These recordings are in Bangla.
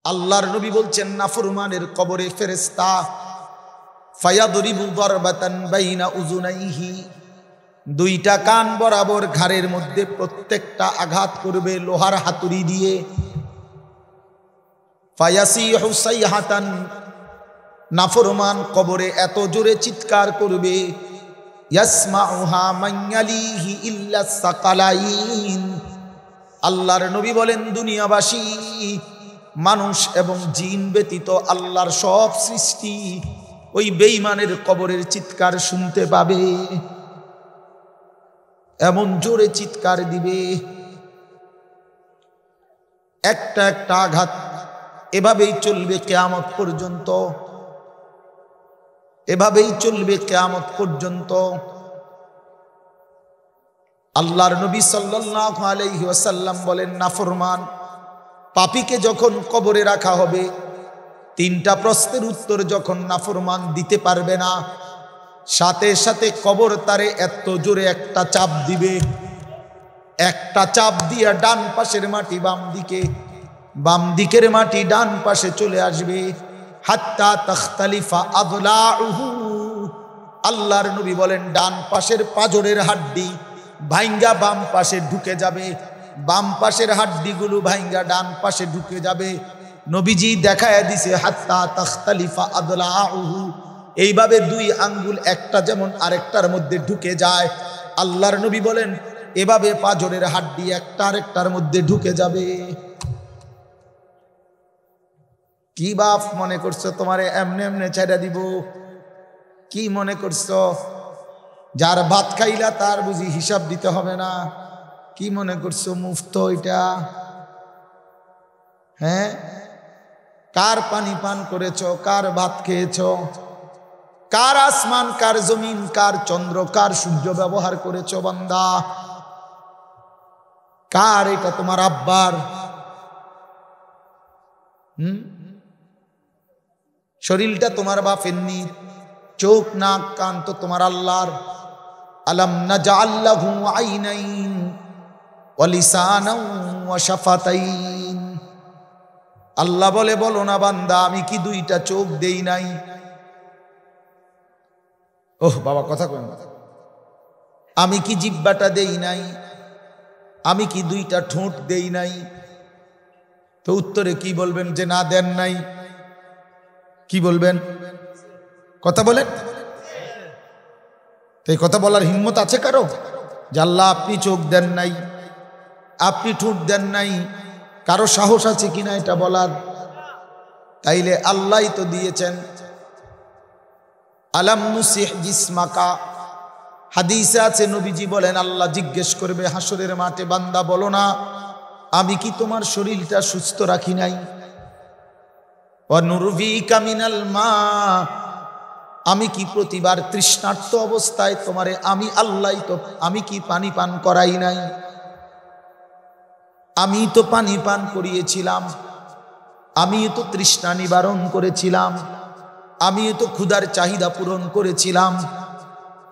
আল্লাহর নবী বলছেন নাফরমানের কবরে ফেরেশতা ফায়াদরিবু দারবাতান বাইনা উযুনাইহি, দুইটা কান বরাবর ঘাড়ের মধ্যে প্রত্যেকটা আঘাত করবে লোহার হাতুড়ি দিয়ে। ফায়াসিহু সাইহাতান, নাফরমান কবরে এত জোরে চিৎকার করবে, ইয়াসমাউহা মান ইয়ালিহি ইল্লা সাকালাইন। আল্লাহর নবী বলেন দুনিয়াবাসী, মানুষ এবং জিন ব্যতীত আল্লাহর সব সৃষ্টি ওই বেঈমানের কবরের চিৎকার শুনতে পাবে, এমন জোরে চিৎকার দিবে। একটা একটা আঘাত এভাবেই চলবে কিয়ামত পর্যন্ত, এভাবেই চলবে কিয়ামত পর্যন্ত। আল্লাহর নবী সাল্লাল্লাহু আলাইহি ওয়াসাল্লাম বলেন নাফরমান পাপীকে যখন কবরে রাখা হবে, তিনটা প্রশ্নের উত্তর যখন নাফরমান দিতে পারবে না, সাথে সাথে কবর তারে এত জোরে একটা চাপ দিবে, একটা চাপ দিয়া ডান পাশের মাটি বাম দিকে, বাম দিকের মাটি ডান পাশে চলে আসবে। হাত্তা তাখতালিফা আদলাউহু, আল্লাহর নবী বলেন ডান পাশের পাঁজরের হাড্ডি ভাইঙ্গা বাম পাশে ঢুকে যাবে, বাম পাশের হাড্ডিগুলো ভাইঙ্গা ডান পাশে ঢুকে যাবে। নবীজি দেখায় দিছে হাত্তা তাখতালিফা আদলাউহু, এইভাবে দুই আঙ্গুল একটা যেমন আরেকটার মধ্যে ঢুকে যায়, আল্লাহর নবী বলেন এভাবে পাঁজরের হাড্ডি একটা আরেকটার মধ্যে ঢুকে যাবে। কি বাপ মনে করছো তোমারে এমনে এমনে ছেড়ে দিব? কি মনে করছো যার ভাত খাইলা তার বুঝি হিসাব দিতে হবে না? কি মনে করছো মুফত এটা? হ্যাঁ, কার পানি পান করেছো, কার ভাত খেয়েছো, কার আসমান, কার জমিন, কার চন্দ্র, কার সূর্য ব্যবহার করেছো বান্দা? কার এটা? তোমার আব্বার? শরীরটা তোমার বাপের নি, চোখ নাক কান তো তোমার আল্লাহর। আলাম নাজআল লাহু আইনাইন ওয়া লিসানান ওয়া শাফাতাইন, আল্লাহ বলে বলো না বান্দা আমি কি দুইটা চোখ দেই নাই? ওহ বাবা কথা কই না, আমি কি জিহ্বাটা দেই নাই? আমি কি দুইটা ঠোঁট দেই নাই? তো উত্তরে কি বলবেন যে না দেন নাই? কি বলবেন? কথা বলেন। এই কথা বলার হিম্মত আছে কারো যে আল্লাহ আপনি চোখ দেন নাই, আপনি ঠোঁট দেন নাই? কারো সাহস আছে কিনা এটা বলার? তাইলে আল্লাহই তো দিয়েছেন। আলাম নুসিহ জিসমাকা, হাদিসে আছে নবীজি বলেন আল্লাহ জিজ্ঞেস করবে হাসরের মাঠে, বান্দা বলো না আমি কি তোমার শরীরটা সুস্থ রাখি নাই? ওয়া নুরভিকা মিনাল মা, আমি কি প্রতিবার তৃষ্ণার্ত অবস্থায় তোমারে আমি আল্লাহ তো আমি কি পানি পান করাই নাই? আমি তো পানি পান করিয়েছিলাম, আমি তো তৃষ্ণা নিবারণ করেছিলাম, আমি তো ক্ষুধার চাহিদা পূরণ করেছিলাম,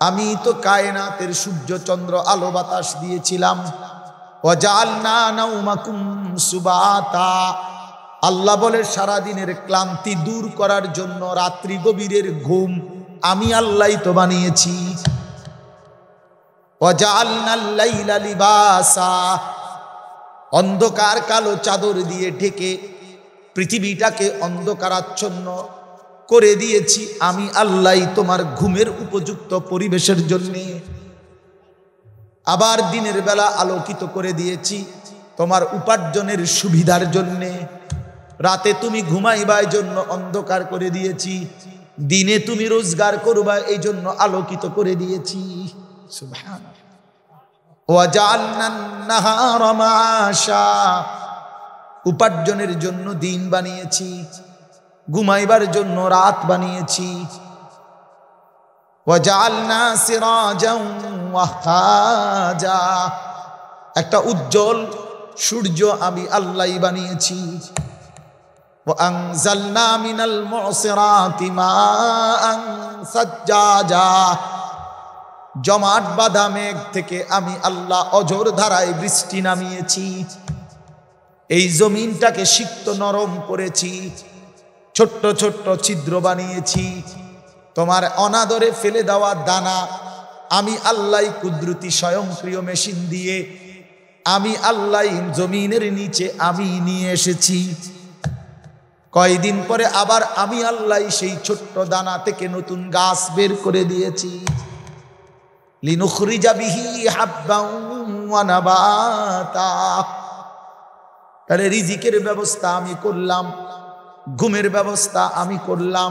আমি তো কায়নাতের সূর্য চন্দ্র আলো বাতাস দিয়েছিলাম। ওয়া জাআলনা নাওমাকুম সুবাতা, আল্লাহ বলে সারাদিনের ক্লান্তি দূর করার জন্য রাত্রি গভীরের ঘুম আমি আল্লাহই তো বানিয়েছি। ওয়া জাআলনাল লাইলা লিবাসা, অন্ধকার কালো চাদর দিয়ে ঢেকে পৃথিবীটাকে অন্ধকারাচ্ছন্ন করে দিয়েছি আমি আল্লাহই তোমার ঘুমের উপযুক্ত পরিবেশের জন্য। আবার দিনের বেলা আলোকিত করে দিয়েছি তোমার উপার্জনের সুবিধার জন্য। রাতে তুমি ঘুমাইবার জন্য অন্ধকার করে দিয়েছি, দিনে তুমি রোজগার করবা এই জন্য আলোকিত করে দিয়েছি। সুবহানাল্লাহ। ওয়া জাআলনান নাহারা মাআশা, উপার্জনের জন্য দিন বানিয়েছি, ঘুমাইবার জন্য রাত বানিয়েছি। ওয়া জাআলনা সিরাজাও ওয়াহাজা, একটা উজ্জ্বল সূর্য আমি আল্লাহই বানিয়েছি। ওয়া আনজালনা মিনাল মুসিরাতি মাআন সাজ্জাজা, জমাট বাঁধা মেঘ থেকে আমি আল্লাহ অঝোর ধারায় বৃষ্টি নামিয়েছি। এই জমিনটাকে সিক্ত নরম করেছি, ছোট্ট ছোট্ট ছিদ্র বানিয়েছি। তোমার অনাদরে ফেলে দেওয়া দানা আমি আল্লাহ কুদরতি স্বয়ংক্রিয় মেশিন দিয়ে আমি আল্লাহ জমিনের নিচে আমি নিয়ে এসেছি। কয়দিন পরে আবার আমি আল্লাহ সেই ছোট্ট দানা থেকে নতুন গাছ বের করে দিয়েছি। লিনুখরিজা বিহি হাব্বান ওয়া নাবাতা। তাহলে রিজিকের ব্যবস্থা আমি করলাম, ঘুমের ব্যবস্থা আমি করলাম,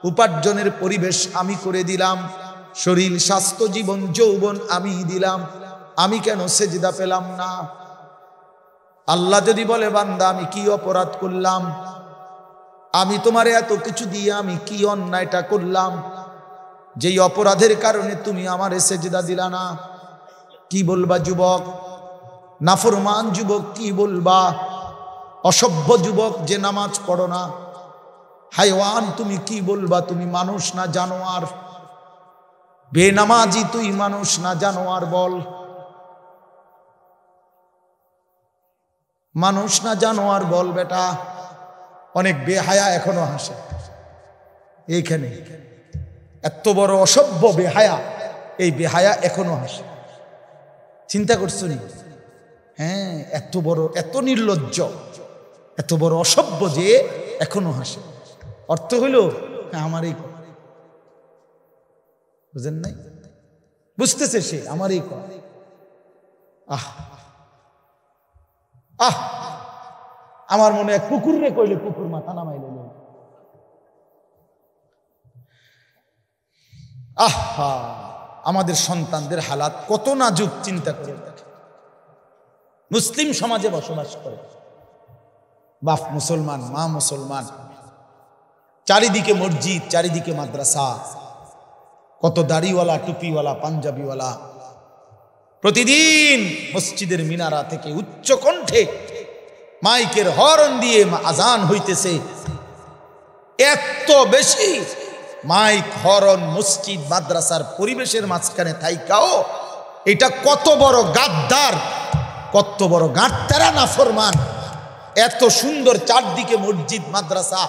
উপার্জনের পরিবেশ আমি করে দিলাম, শরীর স্বাস্থ্য জীবন যৌবন আমি দিলাম। আমি কেন সেজদা পেলাম না? আল্লাহ যদি বলে বান্দা আমি কি অপরাধ করলাম, আমি তোমার এত কিছু দিয়ে আমি কি অন্যায়টা করলাম যেই অপরাধের কারণে তুমি আমারে সেজদা দিলা না? কি বলবা যুবক? নাফরমান যুবক কি বলবা? অসভ্য যুবক যে নামাজ পড়ো না, হাইওয়ান তুমি কি বলবা? তুমি মানুষ না জানোয়ার? বেনামাজি তুই মানুষ না জানোয়ার? বল, মানুষ না জানোয়ার বল বেটা। অনেক বেহায়া এখনো হাসে এইখানে, এত বড় অসভ্য বেহায়া, এই বেহায়া এখনো হাসে। চিন্তা করছো নি? হ্যাঁ, এত বড়, এত নির্লজ্জ, এত বড় অসভ্য যে এখনো হাসে। অর্থ হইল আমারই, বুঝেন নাই? বুঝতেছে সে আমারই কর। আহ আহ আমার মনে এক কুকুর রে কইলে কুকুর মাথা নামাইল। আহা, আমাদের সন্তানদের হালাত কত নাজুক চিন্তা করে। মুসলিম সমাজে বসবাস করে, বাপ মুসলমান, মা মুসলমান, চারিদিকে মসজিদ, চারিদিকে মাদ্রাসা, কত দাড়িওয়ালা, টুপিওয়ালা, পাঞ্জাবিওয়ালা। প্রতিদিন মসজিদের মিনারা থেকে উচ্চ কণ্ঠে মাইকের হর্ন দিয়ে আজান হইতেছে। এত বেশি মাইক, হর্ন, মসজিদ, মাদ্রাসার পরিবেশের মাঝখানে থাইকাও এটা কত বড় গাদ্দার, কত বড় গাঁটতারা নাফরমান। এত সুন্দর চারদিকে মসজিদ, মাদ্রাসা,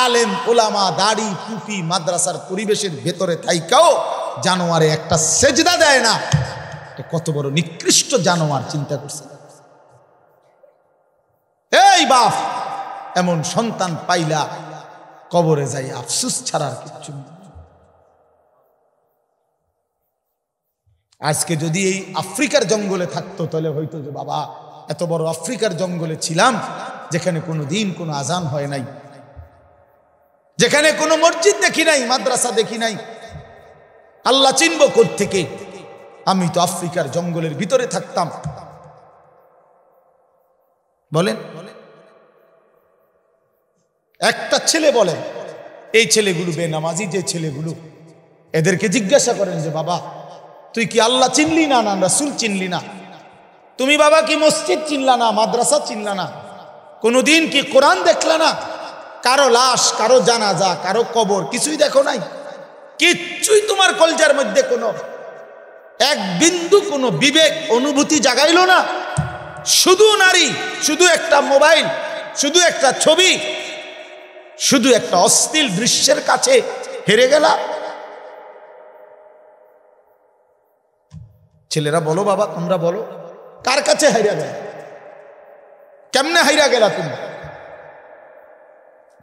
আলেম ওলামা, দাড়ি টুপি, মাদ্রাসার পরিবেশের ভেতরে থাইকাও জানোয়ারে একটা সেজদা দেয় না। কত বড় নিকৃষ্ট জানোয়ার, চিন্তা করছে। এই বাপ, এমন সন্তান পাইলা কবরে যাই আফসোস ছাড়া আর কিছু নেই। আজকে যদি এই আফ্রিকার জঙ্গলে থাকতো তাহলে হয়তো যে বাবা এত বড় আফ্রিকার জঙ্গলে ছিলাম যেখানে কোনো দিন কোনো আজান হয় নাই, যেখানে কোনো মসজিদ দেখি নাই, মাদ্রাসা দেখি নাই, আল্লাহ চিনব কোত্থেকে? আমি তো আফ্রিকার জঙ্গলের ভিতরে থাকতাম। বলেন, একটা ছেলে বলে, এই ছেলেগুলো বেনামাজি যে ছেলেগুলো, এদেরকে জিজ্ঞাসা করেন যে বাবা তুই কি আল্লাহ চিনলি না, না রাসূল চিনলি না? তুমি বাবা কি মসজিদ চিনলা না, মাদ্রাসা চিনলা না? কোনোদিন কি কোরআন দেখলা না? কারো লাশ, কারো জানাজা, কারো কবর কিছুই দেখো নাই? কিচ্ছুই তোমার কলজার মধ্যে কোনো এক বিন্দু কোনো বিবেক অনুভূতি জাগাইলো না? শুধু নারী, শুধু একটা মোবাইল, শুধু একটা ছবি, শুধু একটা অশ্লীল দৃশ্যের কাছে হেরে গেলা। ছেলেরা বলো বাবা, তোমরা বলো, কার কাছে হাইরা গেল? কেমনে হাইরা গেলা তুমি?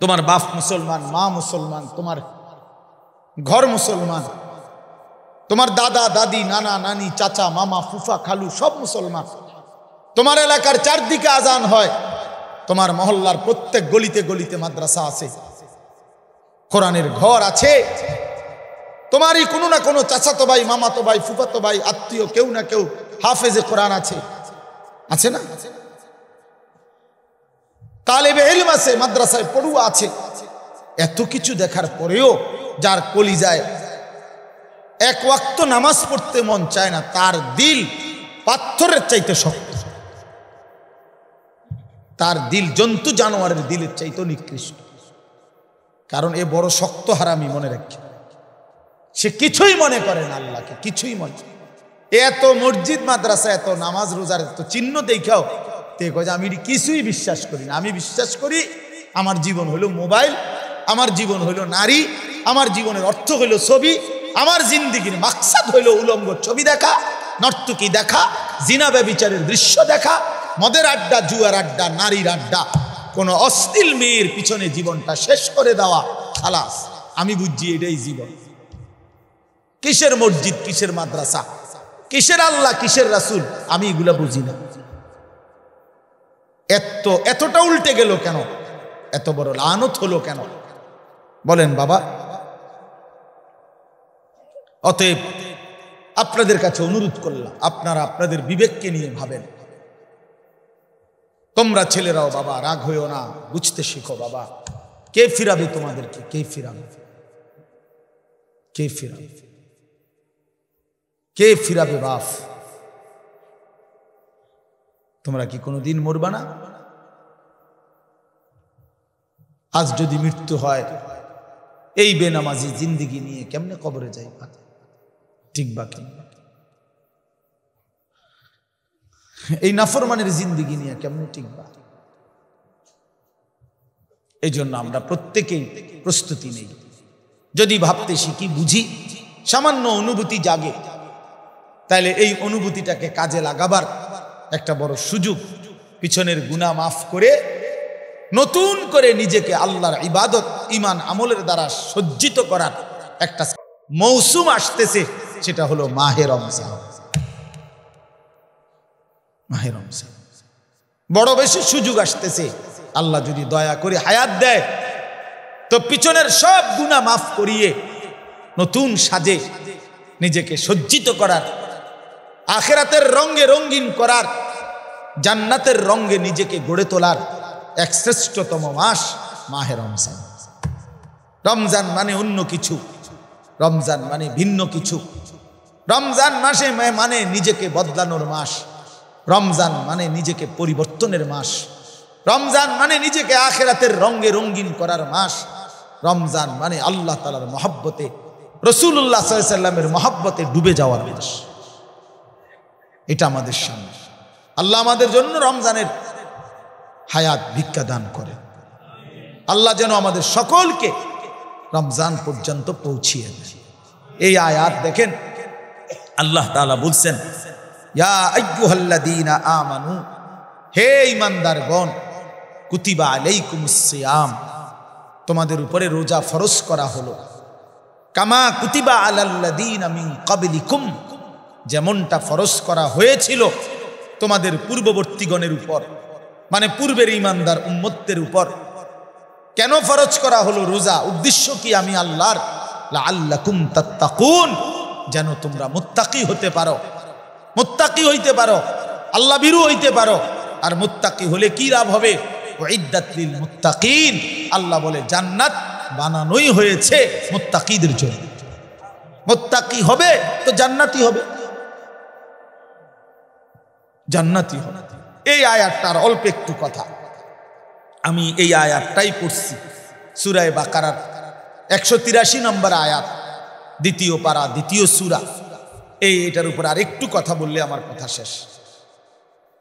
তোমার বাপ মুসলমান, মা মুসলমান, তোমার ঘর মুসলমান, তোমার দাদা দাদি, নানা নানি, চাচা মামা, ফুফা খালু সব মুসলমান। তোমার এলাকার চারদিকে আজান হয়, তোমার মহল্লার প্রত্যেক গলিতে গলিতে মাদ্রাসা আছে, কোরআনের ঘর আছে। তোমারই কোনো না কোনো চাচাতো ভাই, মামাতো ভাই, ফুফাতো ভাই, আত্মীয় কেউ না কেউ হাফেজে কোরআন আছে, আছে না? তালেবে ইলম আছে, মাদ্রাসায় পড়ুয়া আছে। এত কিছু দেখার পরেও যার কলিজায় এক ওয়াক্ত নামাজ পড়তে মন চায় না, তার দিল পাথরের চাইতে শক্ত, তার দিল জন্তু জানোয়ারের দিলের চাইতে নিকৃষ্ট। কারণ এ বড় শক্ত হারামি, মনে রাখি। সে কিছুই মনে করে না আল্লাহকে, কিছুই মনে। এত মসজিদ মাদ্রাসা, এত নামাজ রোজার এত চিহ্ন দেখাও তে কয় যে আমি কিছুই বিশ্বাস করি না, আমি বিশ্বাস করি আমার জীবন হলো মোবাইল, আমার জীবন হলো নারী, আমার জীবনের অর্থ হলো ছবি, আমার জিন্দিগির মাকসাদ হলো উলঙ্গ ছবি দেখা, নর্তকী দেখা, জিনা ব্যভিচারের দৃশ্য দেখা, মদের আড্ডা, জুয়ার আড্ডা, নারীর আড্ডা, কোন অশ্লীল মেয়ের পিছনে জীবনটা শেষ করে দেওয়া, খালাস। আমি বুঝছি এটাই জীবন। কিসের মসজিদ, কিসের মাদ্রাসা, কিসের আল্লাহ, কিসের রাসূল, আমি এগুলা বুঝি না। এতটা উল্টে গেল কেন? এত বড় লানত হলো কেন বলেন বাবা? অতএব আপনাদের কাছে অনুরোধ করলাম, আপনারা আপনাদের বিবেককে নিয়ে ভাবেন। তোমরা ছেলেরাও বাবা রাগ হইও না, বুঝতে শিখো বাবা। কে ফিরাবে তোমাদেরকে? কে ফিরাবে? কে ফিরাবে? কে ফিরাবে বাপ? তোমরা কি কোনোদিন মরবা না? আজ যদি মৃত্যু হয়, এই বেনামাজি জিন্দিগি নিয়ে কেমনে কবরে যাইবা? ঠিক বা কেমন? এই নাফরমানের জিন্দিগি নিয়ে কেমনে টিকবা? এই জন্য আমরা প্রত্যেকেই প্রস্তুতি নেই। যদি ভাবতে শিখি, বুঝি, সামান্য অনুভূতি জাগে, তাহলে এই অনুভূতিটাকে কাজে লাগাবার একটা বড় সুযোগ, পিছনের গুনাহ মাফ করে নতুন করে নিজেকে আল্লাহর ইবাদত, ঈমান, আমলের দ্বারা সজ্জিত করার একটা মৌসুম আসতেছে, সেটা হলো মাহে রমজান। মাহে রমজান বড় বেশি সুযোগ আসতেছে। আল্লাহ যদি দয়া করে হায়াত দেয়, তো পিছনের সব গুনাহ মাফ করিয়ে নতুন সাজে নিজেকে সজ্জিত করার, আখিরাতের রঙে রঙিন করার, জান্নাতের রঙে নিজেকে গড়ে তোলার এক শ্রেষ্ঠতম মাস মাহে রমজান। রমজান মানে অন্য কিছু, রমজান মানে ভিন্ন কিছু। রমজান মাসে মানে নিজেকে বদলানোর মাস, রমজান মানে নিজেকে পরিবর্তনের মাস, রমজান মানে নিজেকে আখিরাতের রঙে রঙিন করার মাস, রমজান মানে আল্লাহ তাআলার মহব্বতে, রাসূলুল্লাহ সাল্লাল্লাহু আলাইহি ওয়াসাল্লামের মহব্বতে ডুবে যাওয়ার মাস। এটা আমাদের সামনে। আল্লাহ আমাদের জন্য রমজানের হায়াত ভিক্ষা দান করে। আল্লাহ যেন আমাদের সকলকে রমজান পর্যন্ত পৌঁছিয়ে দেয়। এই আয়াত দেখেন, আল্লাহ তাআলা বলছেন, ইয়া আইয়ুহাল্লাযীনা আমানু, হে ঈমানদারগণ, কুতিবা আলাইকুমুস সিয়াম, তোমাদের উপরে রোজা ফরজ করা হলো, কামা কুতিবা আলাল্লাযীনা মিন ক্বাবলিকুম, যেমনটা ফরজ করা হয়েছিল তোমাদের পূর্ববর্তীগণের উপর, মানে পূর্বের ঈমানদার উম্মতের উপর। কেন ফরজ করা হলো রোজা? উদ্দেশ্য কি? আমি আল্লাহর, লাআল্লাকুম তাত্তাকুন, যেন তোমরা মুত্তাকি হতে পারো, মুত্তাকি হইতে পারো, আল্লাহ ভীরু হইতে পারো। আর মুত্তাকি হলে কি লাভ হবে? উইদ্দাত লিল মুত্তাকিন, আল্লাহ বলে জান্নাত বানানোই হয়েছে মুত্তাকিদের জন্য। মুত্তাকি হবে তো জান্নাতি হবে, জান্নাতি হবে। এই আয়াতটার অল্প একটু কথা, আমি এই আয়াতটাই পড়ছি, সূরা বাকারার 183 নম্বর আয়াত, দ্বিতীয় পারা, দ্বিতীয় সূরা। এটার উপর আর একটু কথা বললে আমার কথা শেষ।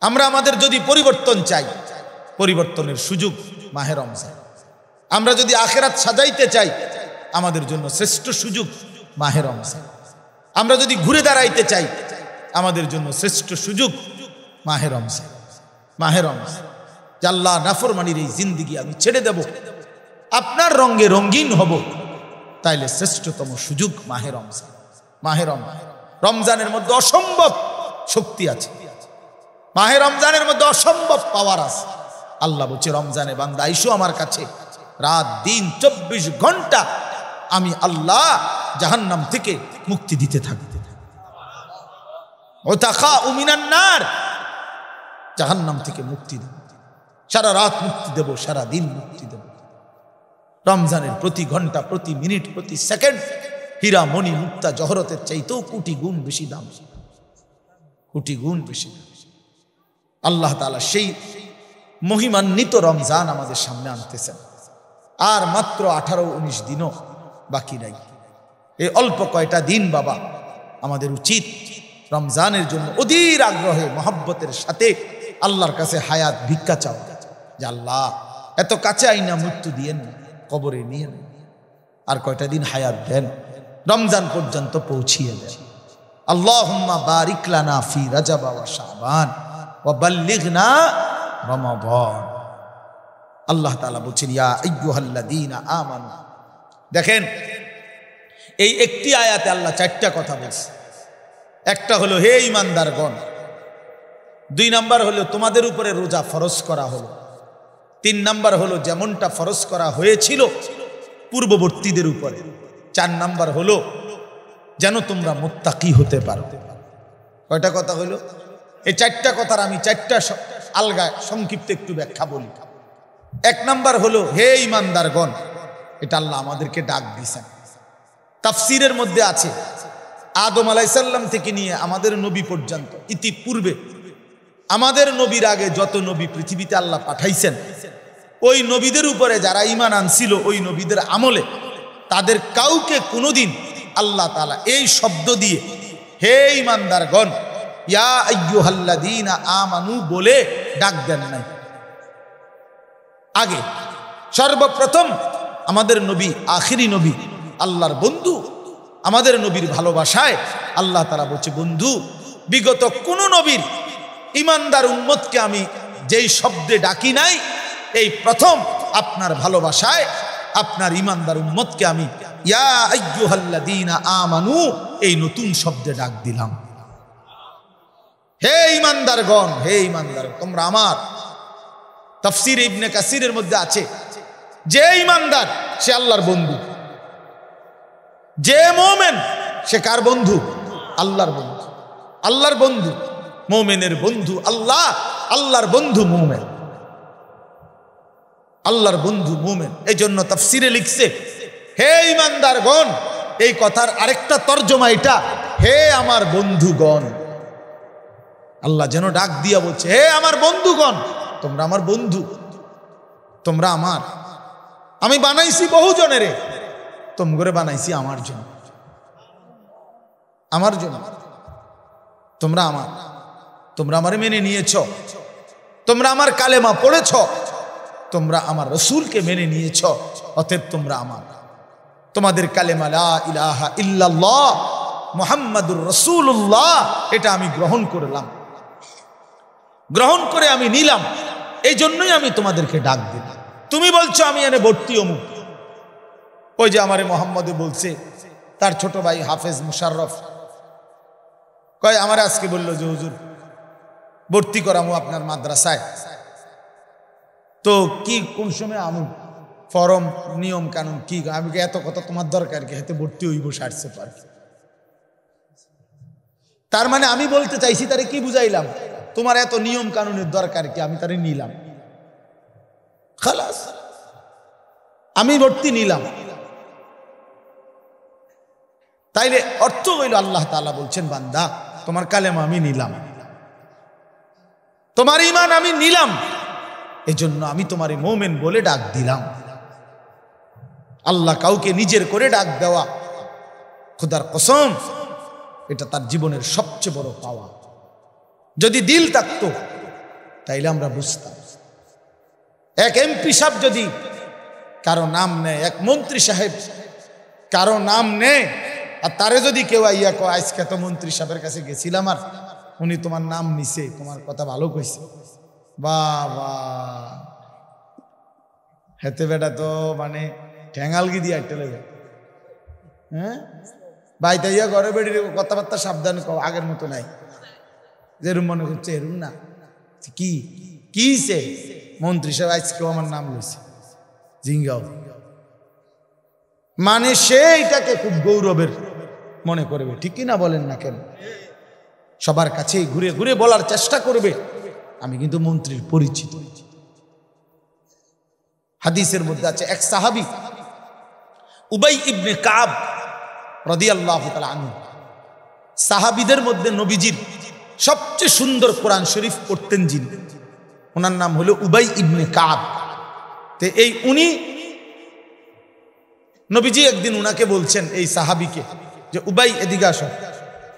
আমরা আমাদের যদি পরিবর্তন চাই, পরিবর্তনের সুযোগ মাহে রমজান। আমরা যদি আখিরাত সাজাইতে চাই, আমাদের জন্য শ্রেষ্ঠ সুযোগ মাহে রমজান। আমরা যদি ঘুরে দাঁড়াইতে চাই, আমাদের জন্য শ্রেষ্ঠ সুযোগ মাহে রমজান। মাহে রমজান, আল্লাহ নাফরমানির এই জিন্দিগি আমি ছেড়ে দেব, আপনার রঙে রঙিন হব, তাইলে শ্রেষ্ঠতম সুযোগ মাহে রমজান। মাহে রমজান, রমজানের মধ্যে অসম্ভব শক্তি আছে, মাহে রমজানের মধ্যে অসম্ভব পাওয়ার আছে। আল্লাহ বলছে, রমজানে বান্দা আইসো আমার কাছে, রাত দিন 24 ঘন্টা আমি আল্লাহ জাহান্নাম থেকে মুক্তি দিতে থাকি। ওয়াতাখাউ মিনান নার, জাহান্নাম থেকে মুক্তি দেব, সারা রাত মুক্তি দেব, সারা দিন মুক্তি দেব। রমজানের প্রতি ঘন্টা, প্রতি মিনিট, প্রতি সেকেন্ড হীরা মণি মুক্তা জহরতের চাইতেও কোটি গুণ বেশি দাম, কোটি গুণ বেশি। আল্লাহ তাআলা সেই মহিমান্বিত রমজান আমাদের সামনে আনতেছেন। আর মাত্র 18-19 দিনও বাকি নাই। এই অল্প কয়টা দিন বাবা, আমাদের উচিত রমজানের জন্য অধীর আগ্রহে মহব্বতের সাথে আল্লাহর কাছে হায়াত ভিক্ষা চাও যে আল্লাহ এত কাছে আইনা মৃত্যু দিয়েন না, কবরে নিয়ে নেন, আর কয়টা দিন হায়াত দেন, রমজান পর্যন্ত পৌঁছিয়ে দেন। আল্লাহুম্মা বারিক লানা ফি রাজাব ওয়া শাবান ওয়া বাল্লিগনা রমাদান। আল্লাহ তাআলা বলেন ইয়া আইয়ুহাল্লাযীনা আমানু। দেখেন এই একটি আয়াতে আল্লাহ চারটা কথা বলছে। একটা হলো হে ঈমানদারগণ, 2 নাম্বার হলো তোমাদের উপরে রোজা ফরজ করা হলো, 3 নাম্বার হলো যেমনটা ফরজ করা হয়েছিল পূর্ববর্তীদের উপরে, 4 নাম্বার হলো যেন তোমরা মুত্তাকি হতে পারো। কয়টা কথা হলো? এই 4টা কথার আমি 4টা আলগা সংক্ষিপ্ত একটু ব্যাখ্যা বলি। 1 নাম্বার হলো হে ঈমানদারগণ, এটা আল্লাহ আমাদেরকে ডাক দিয়েছেন। তাফসীরের মধ্যে আছে আদম আলাইহিস সালাম থেকে নিয়ে আমাদের নবী পর্যন্ত ইতিপূর্বে আমাদের নবীর আগে যত নবী পৃথিবীতে আল্লাহ পাঠাইছেন, ওই নবীদের উপরে যারা ঈমান আনছিল ওই নবীদের আমলে তাদের কাউকে কোনোদিন আল্লাহ তাআলা এই শব্দ দিয়ে হে ঈমানদারগণ ইয়া আইয়ুহাল্লাযীনা আমানু বলে ডাক দেন নাই। আগে সর্বপ্রথম আমাদের নবী, আখিরি নবী, আল্লাহর বন্ধু, আমাদের নবীর ভালোবাসায় আল্লাহ তাআলা বলছে বন্ধু বিগত কোন নবীর ঈমানদার উম্মতকে আমি যেই শব্দে ডাকি নাই, এই প্রথম আপনার ভালোবাসায় আপনার ঈমানদার উম্মতকে আমি ইয়া আইয়ুহাল্লাযীনা আমানু এই নতুন শব্দে ডাক দিলাম। হে ঈমানদারগণ, হে ঈমানদার তোমরা আমার। তাফসীর ইবনে কাসিরের মধ্যে আছে যে ঈমানদার সে আল্লাহর বন্ধু, যে মুমিন সে কার বন্ধু? আল্লাহর বন্ধু। আল্লাহর বন্ধু, মুমিনের বন্ধু আল্লাহ, আল্লাহর বন্ধু মুমিন, আল্লাহর বন্ধু মুমিন। এই জন্য তাফসীরে লিখছে হে ঈমানদারগণ, এই কথার আরেকটা তরজমা এটা হে আমার বন্ধুগণ। আল্লাহ যেন ডাক দিয়া বলছে হে আমার বন্ধুগণ, তোমরা আমার বন্ধু, তোমরা আমার। আমি বানাইছি বহু জনেরে, তোমরা বানাইছি আমার জন্য, আমার জন্য। তোমরা আমার, তোমরা আমারে মেনে নিয়েছ, তোমরা আমার কালেমা পড়েছ, তোমরা আমার রাসূলকে মেনে নিয়েছ, অতএব তোমরা আমার। তোমাদের কালেমা লা ইলাহা ইল্লাল্লাহ মুহাম্মাদুর রাসূলুল্লাহ এটা আমি গ্রহণ করলাম, গ্রহণ করে আমি নিলাম, এই জন্যই আমি তোমাদেরকে ডাক দিলাম। তুমি বলছো আমি এনে ভর্তি অমুক, ওই যে আমারে মোহাম্মদে বলছে তার ছোট ভাই হাফেজ মুশাররফ কয় আমারে আজকে বলল যে হুজুর ভর্তি করামু আপনার মাদ্রাসায়, তো কি কোন সময় আমু ফরম নিয়ম কানুন কি? আমি এত কথা তোমার দরকার কি, হাতে ভর্তি হইব 60 পার। তার মানে আমি বলতে চাইছি তারে কি বুঝাইলাম, তোমার এত নিয়ম কানুনের দরকার কি, আমি তারে নিলাম, খালাস আমি ভর্তি নিলাম। তাইলে অর্থ হইল আল্লাহ তাআলা বলছেন বান্দা তোমার কালেমা আমি নিলাম, তোমার ঈমান আমি নিলাম, এজন্য আমি তোমারে মুমিন বলে ডাক দিলাম। আল্লাহ কাউকে নিজের করে ডাক দেওয়া, খোদার কসম এটা তার জীবনের সবচেয়ে বড় পাওয়া। যদি দিল থাকতো তাইলে আমরা বুঝতাম। এক এমপি সাহেব যদি কারো নাম নেয়, এক মন্ত্রী সাহেব কারো নাম নেয়, আর তারে যদি কেউ আইয়া কয় আজকে তো মন্ত্রী সাহেবের কাছে গেছিলাম আর উনি তোমার নাম নিছে, তোমার কথা ভালো কইছে, বাবা হেতে বেটা তো মানে ঠ্যাঙালগি দিয়ে একটা লেগে, হ্যাঁ ভাই তাইয়া ঘরে বেড়িয়ে কথাবার্তা সাবধান আগের মতো নাই, যেরুম মনে করছে এরুম না। কি কিছে মন্ত্রী সাহেব আজকেও আমার নাম লইছে জিঙ্গাও, মানে সে এটাকে খুব গৌরবের মনে করবে, ঠিক না বলেন না কেন? সবার কাছে ঘুরে ঘুরে বলার চেষ্টা করবে আমি কিন্তু মন্ত্রীর পরিচিত। হাদিসের মধ্যে আছে এক সাহাবী উবাই ইবনে কাব রাদিয়াল্লাহু তাআলা আনহু, সাহাবীদের মধ্যে নবীজির সবচেয়ে সুন্দর কোরআন শরীফ পড়তেন যিনি, ওনার নাম হলো উবাই ইবনে কাব। তে এই উনি নবীজি একদিন উনাকে বলছেন এই সাহাবীকে যে উবাই এদিকে আসো,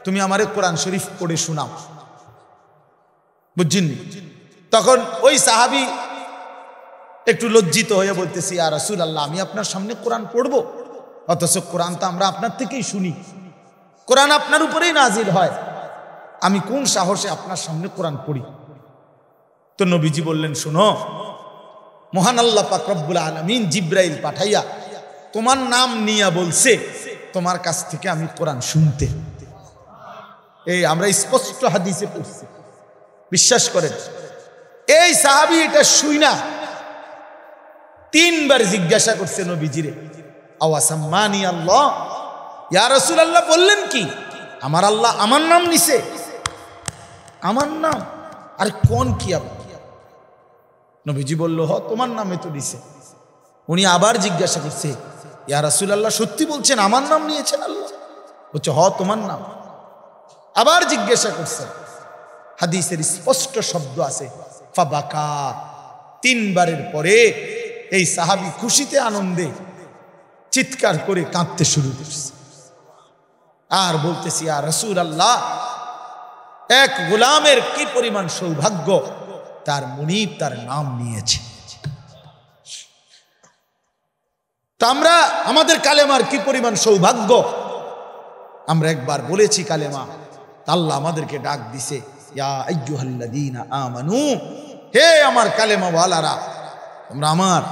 তুমি আমারে কোরআন শরীফ পড়ে শোনাও, বুঝছেন? তখন ওই সাহাবী একটু লজ্জিত হয়ে বলতেছি, ইয়া রাসূলুল্লাহ, আমি আপনার সামনে কোরআন পড়বো, অথচ কোরআন তো আমরা আপনার থেকেই শুনি, কোরআন আপনার উপরেই নাজিল হয়, আমি কোন সাহসে আপনার সামনে কোরআন পড়ি? তো নবীজি বললেন, শোনো, মহান আল্লাহ পাক রব্বুল আলামিন জিব্রাইল পাঠাইয়া তোমার নাম নিয়ে বলছে তোমার কাছ থেকে আমি কোরআন শুনতে। এই আমরা স্পষ্ট হাদিসে পড়ছি, বিশ্বাস করেন। এই সাহাবী এটা শুইনা 3 বার জিজ্ঞাসা করছে নবীজিরে, আওয়াসাম্মানি আল্লাহ, ইয়া রাসূলুল্লাহ বললেন কি আমার আল্লাহ আমার নাম নিছে? আমার নাম? আর কোন কি? নবীজি বলল, হ তোমার নামে তো দিছে। উনি আবার জিজ্ঞাসা করছে, ইয়া রাসূলুল্লাহ সত্যি বলছেন আমার নাম নিয়েছেন আল্লাহ? বলছে, হ তোমার নাম। আবার জিজ্ঞাসা করছে, হাদিসের স্পষ্ট শব্দ আছে ফাবাকা। 3 বারের পরে এই সাহাবী খুশিতে আনন্দে চিৎকার করে কাঁদতে শুরু করছে আর বলতেছি, ইয়া রাসূলুল্লাহ, এক গোলামের কি পরিমাণ সৌভাগ্য, তার মুনিব তার নাম নিয়েছে। তা আমরা আমাদের কালেমার কি পরিমাণ সৌভাগ্য, আমরা একবার বলেছি কালেমা, আল্লাহ আমাদেরকে ডাক দিছে, ইয়া আইয়ুহাল্লাযীনা আমানু, হে আমার কালেমা ওয়ালারা, তোমরা আমার,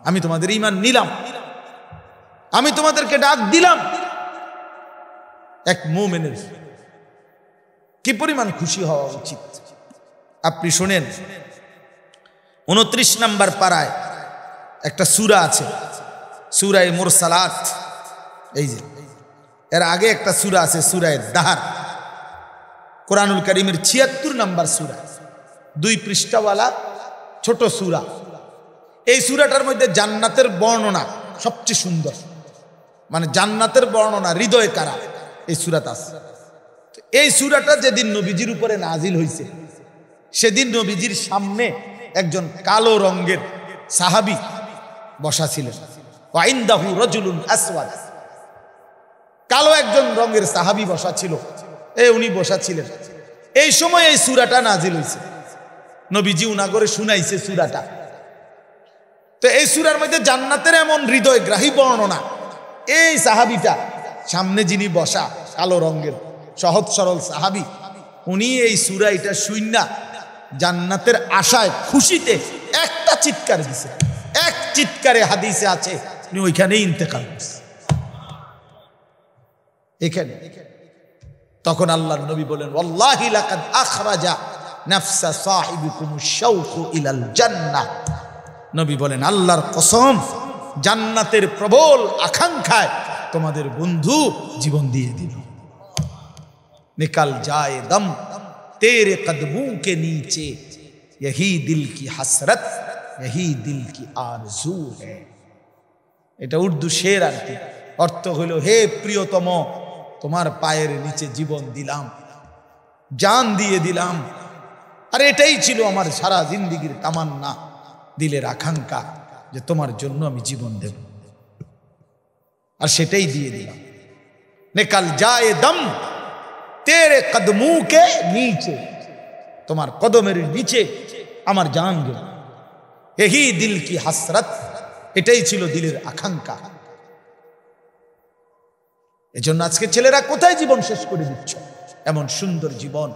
আমি তোমাদের ঈমান নিলাম, আমি তোমাদেরকে ডাক দিলাম। এক মুমিনের কি পরিমাণ খুশি হওয়া উচিত আপনি শোনেন। 29 নম্বর পারায় একটা সূরা আছে, সূরা মুরসালাত। এই যে এর আগে একটা সূরা আছে, সূরা দাহর, কোরআনুল কারীমের 76 নম্বর সূরা, 2 পৃষ্ঠাওয়ালা ছোট সূরা। এই সূরাটার মধ্যে জান্নাতের বর্ণনা সবচেয়ে সুন্দর, মানে জান্নাতের বর্ণনা হৃদয় কারা এই সূরাতে আছে। এই সূরাটা যেদিন নবীজির উপরে নাজিল হয়েছে, সেদিন নবীজির সামনে একজন কালো রঙের সাহাবী বসা ছিলেন। ওয়াইনদাহু রাজুলুন আসওয়াদ, কালো একজন রঙের সাহাবী বসা ছিল, উনি বসা ছিলেন। এই সময় এই সূরাটা নাজিল হয়েছে, নবীজি উনাগরে শুনাইছে সূরাটা। তো এই সূরার মধ্যে জান্নাতের এমন হৃদয়গ্রাহী বর্ণনা। এই সাহাবীটা সামনে যিনি বসা কালো রঙের সহজ সরল সাহাবী, উনি এই সূরা এটা শুইনা জান্নাতের আশায় খুশিতে একটা চিৎকার দিছে, এক চিৎকারে হাদিসে আছে উনি ওইখানেই ইন্তেকাল করছে, এখানে। তখন আল্লাহর নবী বলেন, ওয়াল্লাহি লাকাদ আখরাজা নাফসা সাহিবিকুমুশ শাওকু ইলাল জান্নাহ। নবী বলেন, আল্লাহর কসম, জান্নাতের প্রবল আকাঙ্ক্ষায় তোমাদের বন্ধু জীবন দিয়ে দিল। নিকাল যায় দম তেরে কদমোं के नीचे, यही दिल की हसरत, यही दिल की आरज़ू है। এটা উর্দু শের আর কি, অর্থ হইল, হে প্রিয়তম, তোমার পায়ের নিচে জীবন দিলাম, জান দিয়ে দিলাম, আর এটাই ছিল আমার সারা জিন্দেগীর তামান্না, দিলের আকাঙ্ক্ষা, যে তোমার জন্য আমি জীবন দেব, আর সেটাই দিয়ে দিলাম। নিকাল যায় দম তেরে কদমোं के नीचे, তোমার কদমের নিচে আমার জান গেল। यही दिल की हसरत, এটাই ছিল দিলের আকাঙ্ক্ষা। এজন্য আজকে ছেলেরা কোথায় জীবন শেষ করে দিচ্ছ? এমন সুন্দর জীবন,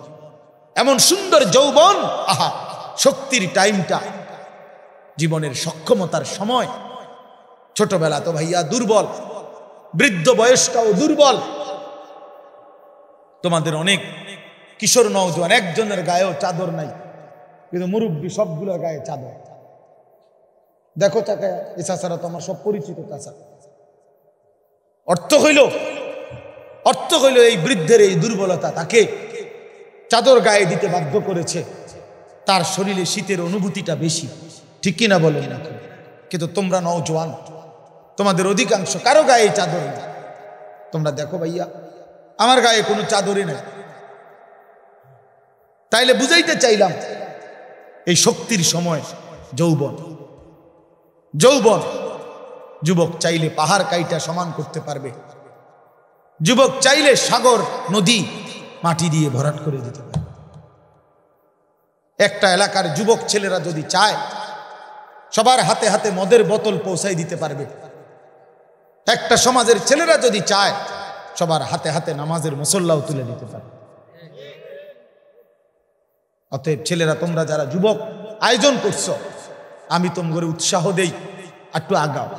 এমন সুন্দর যৌবন, আহা, শক্তির টাইমটা, জীবনের সক্ষমতার সময়। ছোটবেলা তো ভাইয়া দুর্বল, বৃদ্ধ বয়সটাও দুর্বল। তোমাদের অনেক কিশোর নওজোয়ান একজনের গায়েও চাদর নাই, কিন্তু মুরব্বী সবগুলোর গায়ে চাদর। দেখো তাকে, এ চাচারা তো আমার সব পরিচিত চাচা। অর্থ হইল এই বৃদ্ধের এই দুর্বলতা তাকে চাদর গায়ে দিতে বাধ্য করেছে। তার শরীরে শীতের অনুভূতিটা বেশি, ঠিক কিনা বলেন না? কিন্তু তোমরা নওজোয়ান, তোমাদের অধিকাংশ কারো গায়ে চাদর নেই। তোমরা দেখো ভাইয়া, আমার গায়ে কোনো চাদরই নেই। তাইলে বুঝাইতে চাইলাম, এই শক্তির সময় যৌবন। যুবক চাইলে পাহাড় কাইটা সমান করতে পারবে, যুবক চাইলে সাগর নদী মাটি দিয়ে ভরাট করে দিতে পারবে। একটা এলাকার যুবক ছেলেরা যদি চায় সবার হাতে হাতে মদের বোতল পৌঁছাই দিতে পারবে। একটা সমাজের ছেলেরা যদি চায় সবার হাতে হাতে নামাজের মুসল্লাও তুলে দিতে পারবে। অতএব ছেলেরা, তোমরা যারা যুবক আয়োজন করছো, আমি তোমাদের উৎসাহ দেই, একটু আগাও,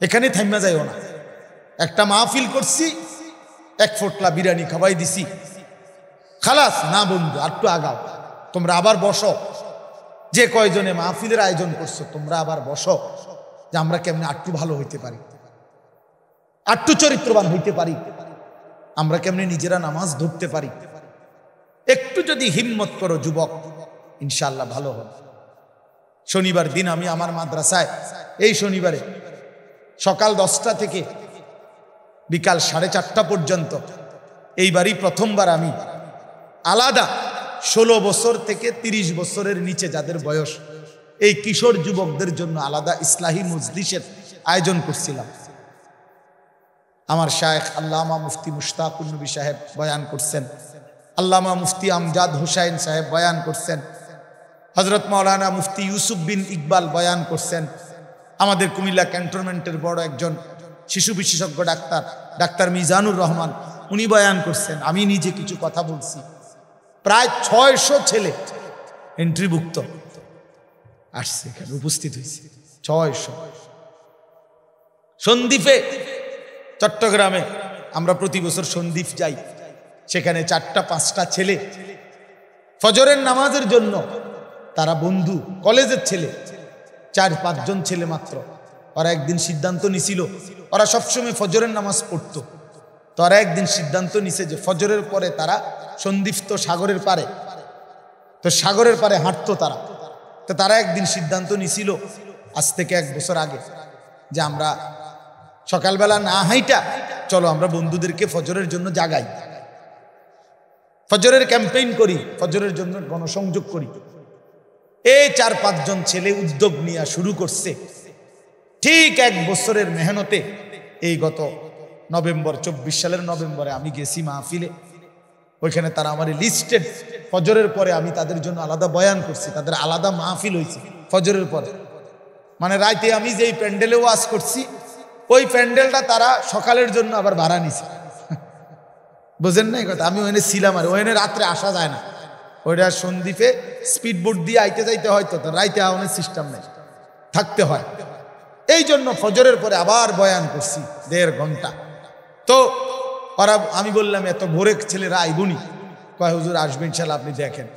এখানে থাইমা যাইও না। একটা মাহফিল করছি, এক ফোটলা বিরিয়ানি খাওয়াই দিছি, খালাস না বন্ধু, একটু আগাও। তোমরা আবার বসো, যে কয়জনে মাহফিলের আয়োজন করছো তোমরা আবার বসো, যে আমরা কেমনে একটু ভালো হইতে পারি, একটু চরিত্রবান হইতে পারি, আমরা কেমনে নিজেরা নামাজ ধরতে পারি। একটু যদি হিম্মত করো যুবক, ইনশাআল্লাহ ভালো হবে। শনিবার দিন আমি আমার মাদ্রাসায় এই শনিবারে সকাল 10টা থেকে বিকাল 4:30 পর্যন্ত এইবারই প্রথমবার আমি আলাদা 16 বছর থেকে 30 বছরের নিচে যাদের বয়স, এই কিশোর যুবকদের জন্য আলাদা ইসলাহি মজলিসের আয়োজন করছিলাম। আমার শায়েখ আল্লামা মুফতি মুশতাকুন নবী সাহেব বয়ান করছেন, আল্লামা মুফতি আমজাদ হুসাইন সাহেব বয়ান করছেন, হযরত মাওলানা মুফতি ইউসুফ বিন ইকবাল বয়ান করছেন, আমাদের কুমিল্লা ক্যান্টনমেন্টের বড় একজন শিশু বিশেষজ্ঞ ডাক্তার মিজানুর রহমান উনি বয়ান করছেন, আমি নিজে কিছু কথা বলছি। প্রায় 600 ছেলে এন্ট্রিভুক্ত আসছে, এখানে উপস্থিত হয়েছে 600। সন্দ্বীপে, চট্টগ্রামে আমরা প্রতি বছর সন্দ্বীপ যাই, সেখানে 4টা-5টা ছেলে ফজরের নামাজের জন্য, তারা বন্ধু কলেজের ছেলে, 4-5 জন ছেলে মাত্র। ওরা একদিন সিদ্ধান্ত নিছিল, ওরা সবসময় ফজরের নামাজ পড়তো, তো ওরা একদিন সিদ্ধান্ত নিছে যে ফজরের পরে তারা সন্দ্বীপ তো সাগরের পারে, তো সাগরের পারে হাঁটতো তারা। তো তারা একদিন সিদ্ধান্ত নিছিল আজ থেকে 1 বছর আগে, যে আমরা সকালবেলা না হাইটা চলো আমরা বন্ধুদেরকে ফজরের জন্য জাগাই, ফজরের ক্যাম্পেইন করি, ফজরের জন্য গণসংযোগ করি। এই 4-5 জন ছেলে উদ্যোগ নিয়ে শুরু করছে। ঠিক 1 বছরের মেহনতে এই গত নভেম্বর, 24 সালের নভেম্বরে আমি গেছি মাহফিলে, ওইখানে তারা আমার লিস্টেড, ফজরের পরে আমি তাদের জন্য আলাদা বয়ান করছি, তাদের আলাদা মাহফিল হয়েছে ফজরের পরে। মানে রাইতে আমি যেই প্যান্ডেলে ওয়াজ করছি ওই প্যান্ডেলটা তারা সকালের জন্য আবার ভাড়া নিছে। বুঝেন না এই কথা? আমি ওখানে ছিলাম, আর ওখানে রাত্রে আসা যায় না, ওইটা সন্দ্বীপে স্পিড বোট দিয়ে আইতে যাইতে হয়, তো রাইতে আওয়ানোর সিস্টেম নেই, থাকতে হয়। এই জন্য ফজরের পরে আবার বয়ান করছি 1.5 ঘন্টা। তো ওরা, আমি বললাম এত ভোরে ছেলেরা আইবনি, কয় হুজুর আসবে ইনশাল্লাহ, আপনি দেখেন।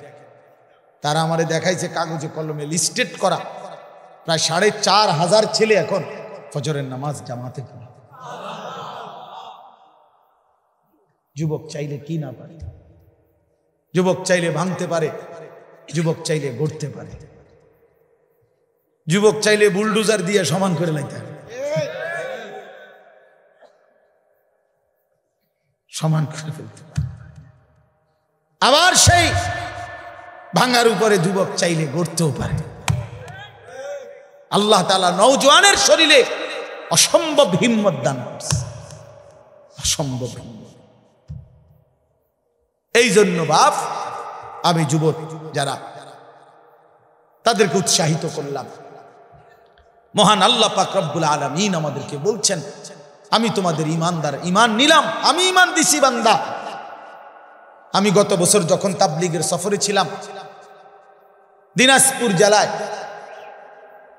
তারা আমারে দেখাইছে কাগজে কলমে লিস্টেড করা প্রায় 4,500 ছেলে এখন ফজরের নামাজ জামাতে পড়ে। যুবক চাইলে কি না পারে, যুবক চাইলে ভাঙতে পারে, যুবক চাইলে গড়তে পারে, যুবক চাইলে বুলডোজার দিয়ে সমান করে লাইতে পারে, সমান করে ফেলতে পারে। আবার সেই ভাঙার উপরে যুবক চাইলে গড়তেও পারে। আল্লাহ তাআলা নওজোয়ানের শরীরে অসম্ভব হিম্মত দান করছে, অসম্ভব হিম্মত। এই জন্য বাপ, আমি যুবক যারা, তাদেরকে উৎসাহিত করলাম। মহান আল্লাহ পাক রব্বুল আলামিন আমাদেরকে বলছেন, আমি তোমাদের ইমানদার, ইমান নিলাম, আমি ইমান দিছি বান্দা। আমি গত বছর যখন তাবলীগের সফরে ছিলাম দিনাজপুর জেলায়,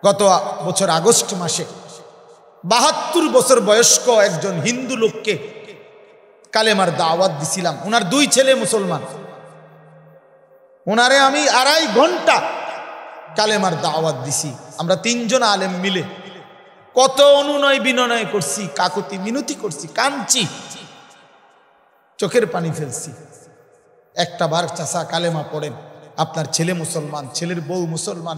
গত বছর আগস্ট মাসে 72 বছর বয়স্ক একজন হিন্দু লোককে কালেমার দাওয়াত দিছিলাম। ওনার 2 ছেলে মুসলমান, ওনারে আমি 2.5 ঘন্টা কালেমার দাওয়াত দিছি। আমরা 3 জন আলেম মিলে কত অনুনয় বিনয় করছি, কাকুতি মিনতি করছি, কাঁদছি, চোখের পানি ফেলছি। একটা বার চাচা কালেমা পড়েন, আপনার ছেলে মুসলমান, ছেলের বউ মুসলমান,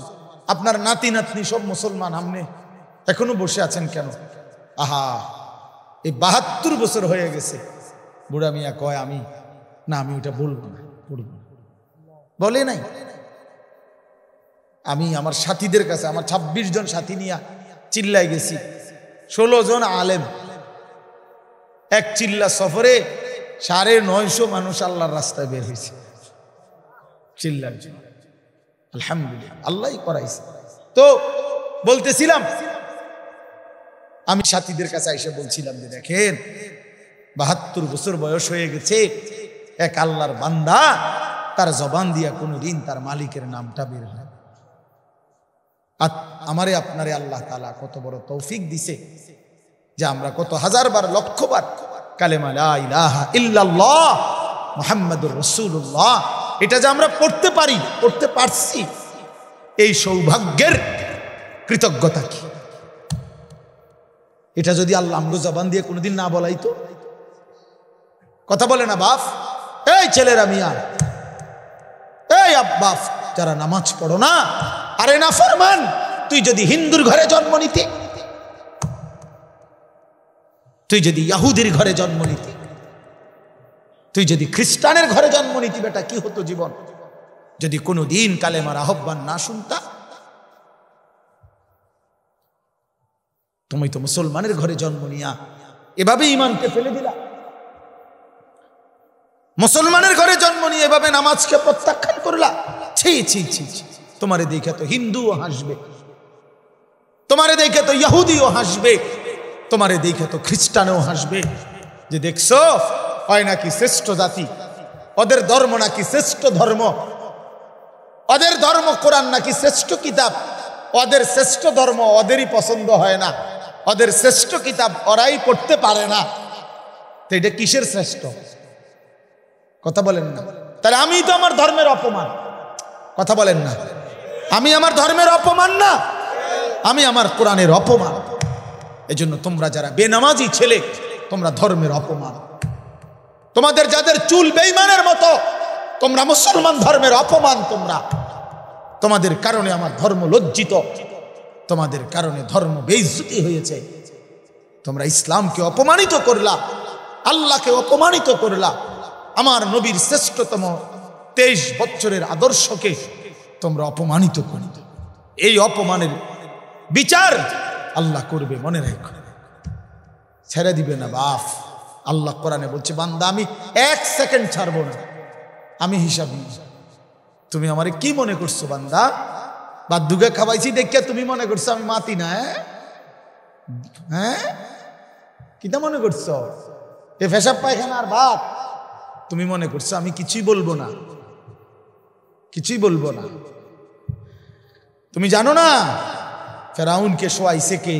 আপনার নাতি নাতনি সব মুসলমান, আপনি এখনো বসে আছেন কেন? আহা, এই 72 বছর হয়ে গেছে। বুড়া মিয়া কয়, আমি ওটা বলবো না, পড়ব না, বলে নাই। আমি আমার সাথীদের কাছে, আমার 26 জন সাথী নিয়ে চিল্লায় গেছি, 16 জন আলেম, এক চিল্লা সফরে 950 মানুষ আল্লাহর রাস্তায় বের হয়েছে। চিল্লার জন্য আলহামদুলিল্লাহ, আল্লাহই করাইছে। তো বলতেছিলাম, আমি সাথীদের কাছে এসে বলছিলাম যে দেখেন ৭২ বছর বয়স হয়ে গেছে, এক আল্লাহর বান্দা তার জবান দিয়া কোনোদিন তার মালিকের নামটা বের হয়। আর আমারে আপনারে আল্লাহ তাআলা কত বড় তৌফিক দিছে যে আমরা কত হাজারবার লক্ষবার কালেমা লা ইলাহা ইল্লাল্লাহ মুহাম্মাদুর রাসূলুল্লাহ এটা যে আমরা পড়তে পারি, পড়তে পারছি, এই সৌভাগ্যের কৃতজ্ঞতা কি? এটা যদি আল্লাহ আমগো জবান দিয়ে কোনোদিন না বলাইতো। কথা বলে না বাপ, এই ছেলেরা মিয়া, এই আব্বাস যারা নামাজ পড়ো না, আরে না ফরমান, তুই যদি হিন্দুর ঘরে জন্ম নিতে, তুই যদি ইহুদির ঘরে জন্ম নিতে, তুই যদি খ্রিস্টানের ঘরে জন্ম নিতি, বেটা কি হতো জীবন যদি কোনোদিন কালেমার আহ্বান না শুনতা? তুমি তো মুসলমানের ঘরে জন্ম নিয়া এভাবে ঈমানকে ফেলে দিলা, মুসলমানের ঘরে জন্ম নিয়ে এভাবে নামাজকে প্রত্যাখ্যান করলা। ছি ছি ছি, তোমারে দেখে তো হিন্দুও হাসবে, তোমারে দেখে তো ইহুদিও হাসবে, তোমারে দেখে তো খ্রিস্টানও হাসবে, যে দেখছো হয় নাকি শ্রেষ্ঠ জাতি, ওদের ধর্ম নাকি শ্রেষ্ঠ ধর্ম, ওদের ধর্ম কোরআন নাকি শ্রেষ্ঠ কিতাব, ওদের শ্রেষ্ঠ ধর্ম ওদেরই পছন্দ হয় না, ওদের শ্রেষ্ঠ কিতাব ওরাই পড়তে পারে না। তো এটা কিসের শ্রেষ্ঠ? কথা বলেন না। তাহলে আমি তো আমার ধর্মের অপমান। কথা বলেন না, আমি আমার ধর্মের অপমান না, আমি আমার কোরআনের অপমান। এজন্য তোমরা যারা বেনামাজি ছেলে, তোমরা ধর্মের অপমান। তোমাদের যাদের চুল বেঈমানের মতো, তোমরা মুসলমান ধর্মের অপমান। তোমরা, তোমাদের কারণে আমার ধর্ম লজ্জিত, তোমাদের কারণে ধর্ম বেইজ্জতি হয়েছে। তোমরা ইসলামকে অপমানিত করলা, আল্লাহকে অপমানিত করলা, আমার নবীর শ্রেষ্ঠতম 23 বছরের আদর্শকে তোমরা অপমানিত করো। এই অপমানের বিচার আল্লাহ করবে, মনে রাখো, ছেড়ে দিবে না বাপ। আল্লাহ কোরআনে বলছে, বান্দা আমি 1 সেকেন্ড ছাড়বো না, আমি হিসাব নিই। তুমি আমারে কি মনে করছো বান্দা? বাদ্যুকে খাওয়াইছি দেখে তুমি মনে করছো আমি মাতি না? হ্যাঁ, কিটা মনে করছো? এ পেশাব পায়খানার ভাত তুমি মনে করছো আমি কিছুই বলবো না, কিছুই বলবো না। তুমি জানো না ফেরাউনকে শোয়াইছে কে?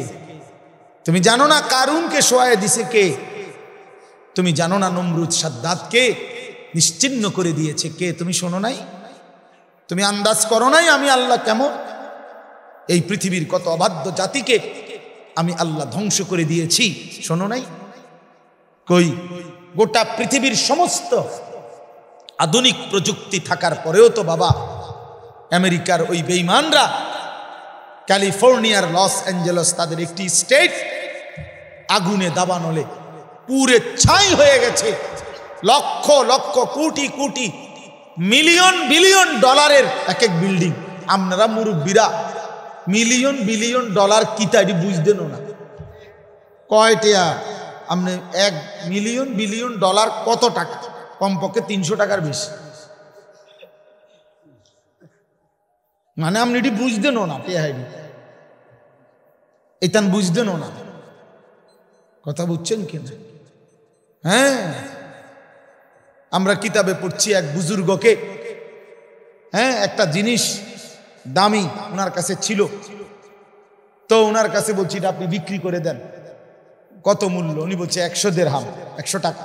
তুমি জানো না কারুনকে শোয়াই দিছে কে? তুমি জানো না নমরুদ সাদ্দাতকে নিশ্চিহ্ন করে দিয়েছে কে? তুমি শোনো নাই? তুমি আন্দাজ করো নাই আমি আল্লাহ কেমন? এই পৃথিবীর কত অবাধ্য জাতিকে আমি আল্লাহ ধ্বংস করে দিয়েছি, শোনো নাই? কই, গোটা পৃথিবীর সমস্ত আধুনিক প্রযুক্তি থাকার পরেও তো বাবা আমেরিকার ওই বেঈমানরা, ক্যালিফোর্নিয়ার লস অ্যাঞ্জেলস তাদের একটি স্টেট আগুনে দাবানলে পুরে ছাই হয়ে গেছে। লক্ষ লক্ষ কোটি কোটি মিলিয়ন বিলিয়ন ডলারের এক এক বিল্ডিং। আপনারা মুরব্বীরা মিলিয়ন বিলিয়ন ডলার কিতাড়ি বুঝতেন না কয়টা? আপনি 1 মিলিয়ন বিলিয়ন ডলার কত টাকা? কমপক্ষে 300 টাকার বেশি। মানে আপনি এটি বুঝতেন না, টেহাইডি এটান বুঝতেন না। কথা বুঝছেন কিনা? হ্যাঁ, আমরা কিতাবে পড়ছি এক বুজুর্গকে, হ্যাঁ, একটা জিনিস দামি ওনার কাছে ছিল, তো ওনার কাছে বলছি এটা আপনি বিক্রি করে দেন। কত মূল্য? উনি বলছে 100 দিরহাম, 100 টাকা।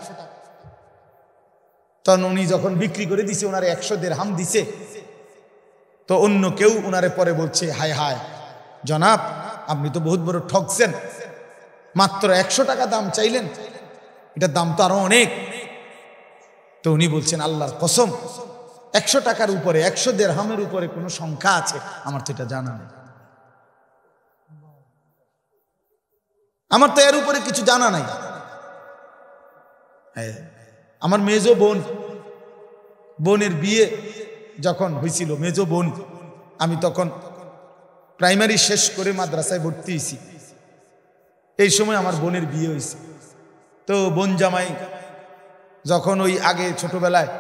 তখন উনি যখন বিক্রি করে দিছে, ওনারে 100 দিরহাম দিছে। তো অন্য কেউ ওনারে পরে বলছে, হায় হায় জনাব, আপনি তো বহুত বড় ঠকছেন, মাত্র 100 টাকা দাম চাইলেন, এটার দাম তো আরো অনেক। তো উনি বলছেন, আল্লাহর কসম 100 টাকার উপরে, 100 দিরহামের উপরে কোনো সংখ্যা আছে? আমার তো এটা জানা নেই, আমার তো এর উপরে কিছু জানা নাই। আমার মেজো বোনের বিয়ে যখন হয়েছিল, মেজো বোন, আমি তখন প্রাইমারি শেষ করে মাদ্রাসায় ভর্তি হয়েছি। এই সময় আমার বোনের বিয়ে হয়েছে। তো বোন জামাই যখন ওই আগে ছোটবেলায়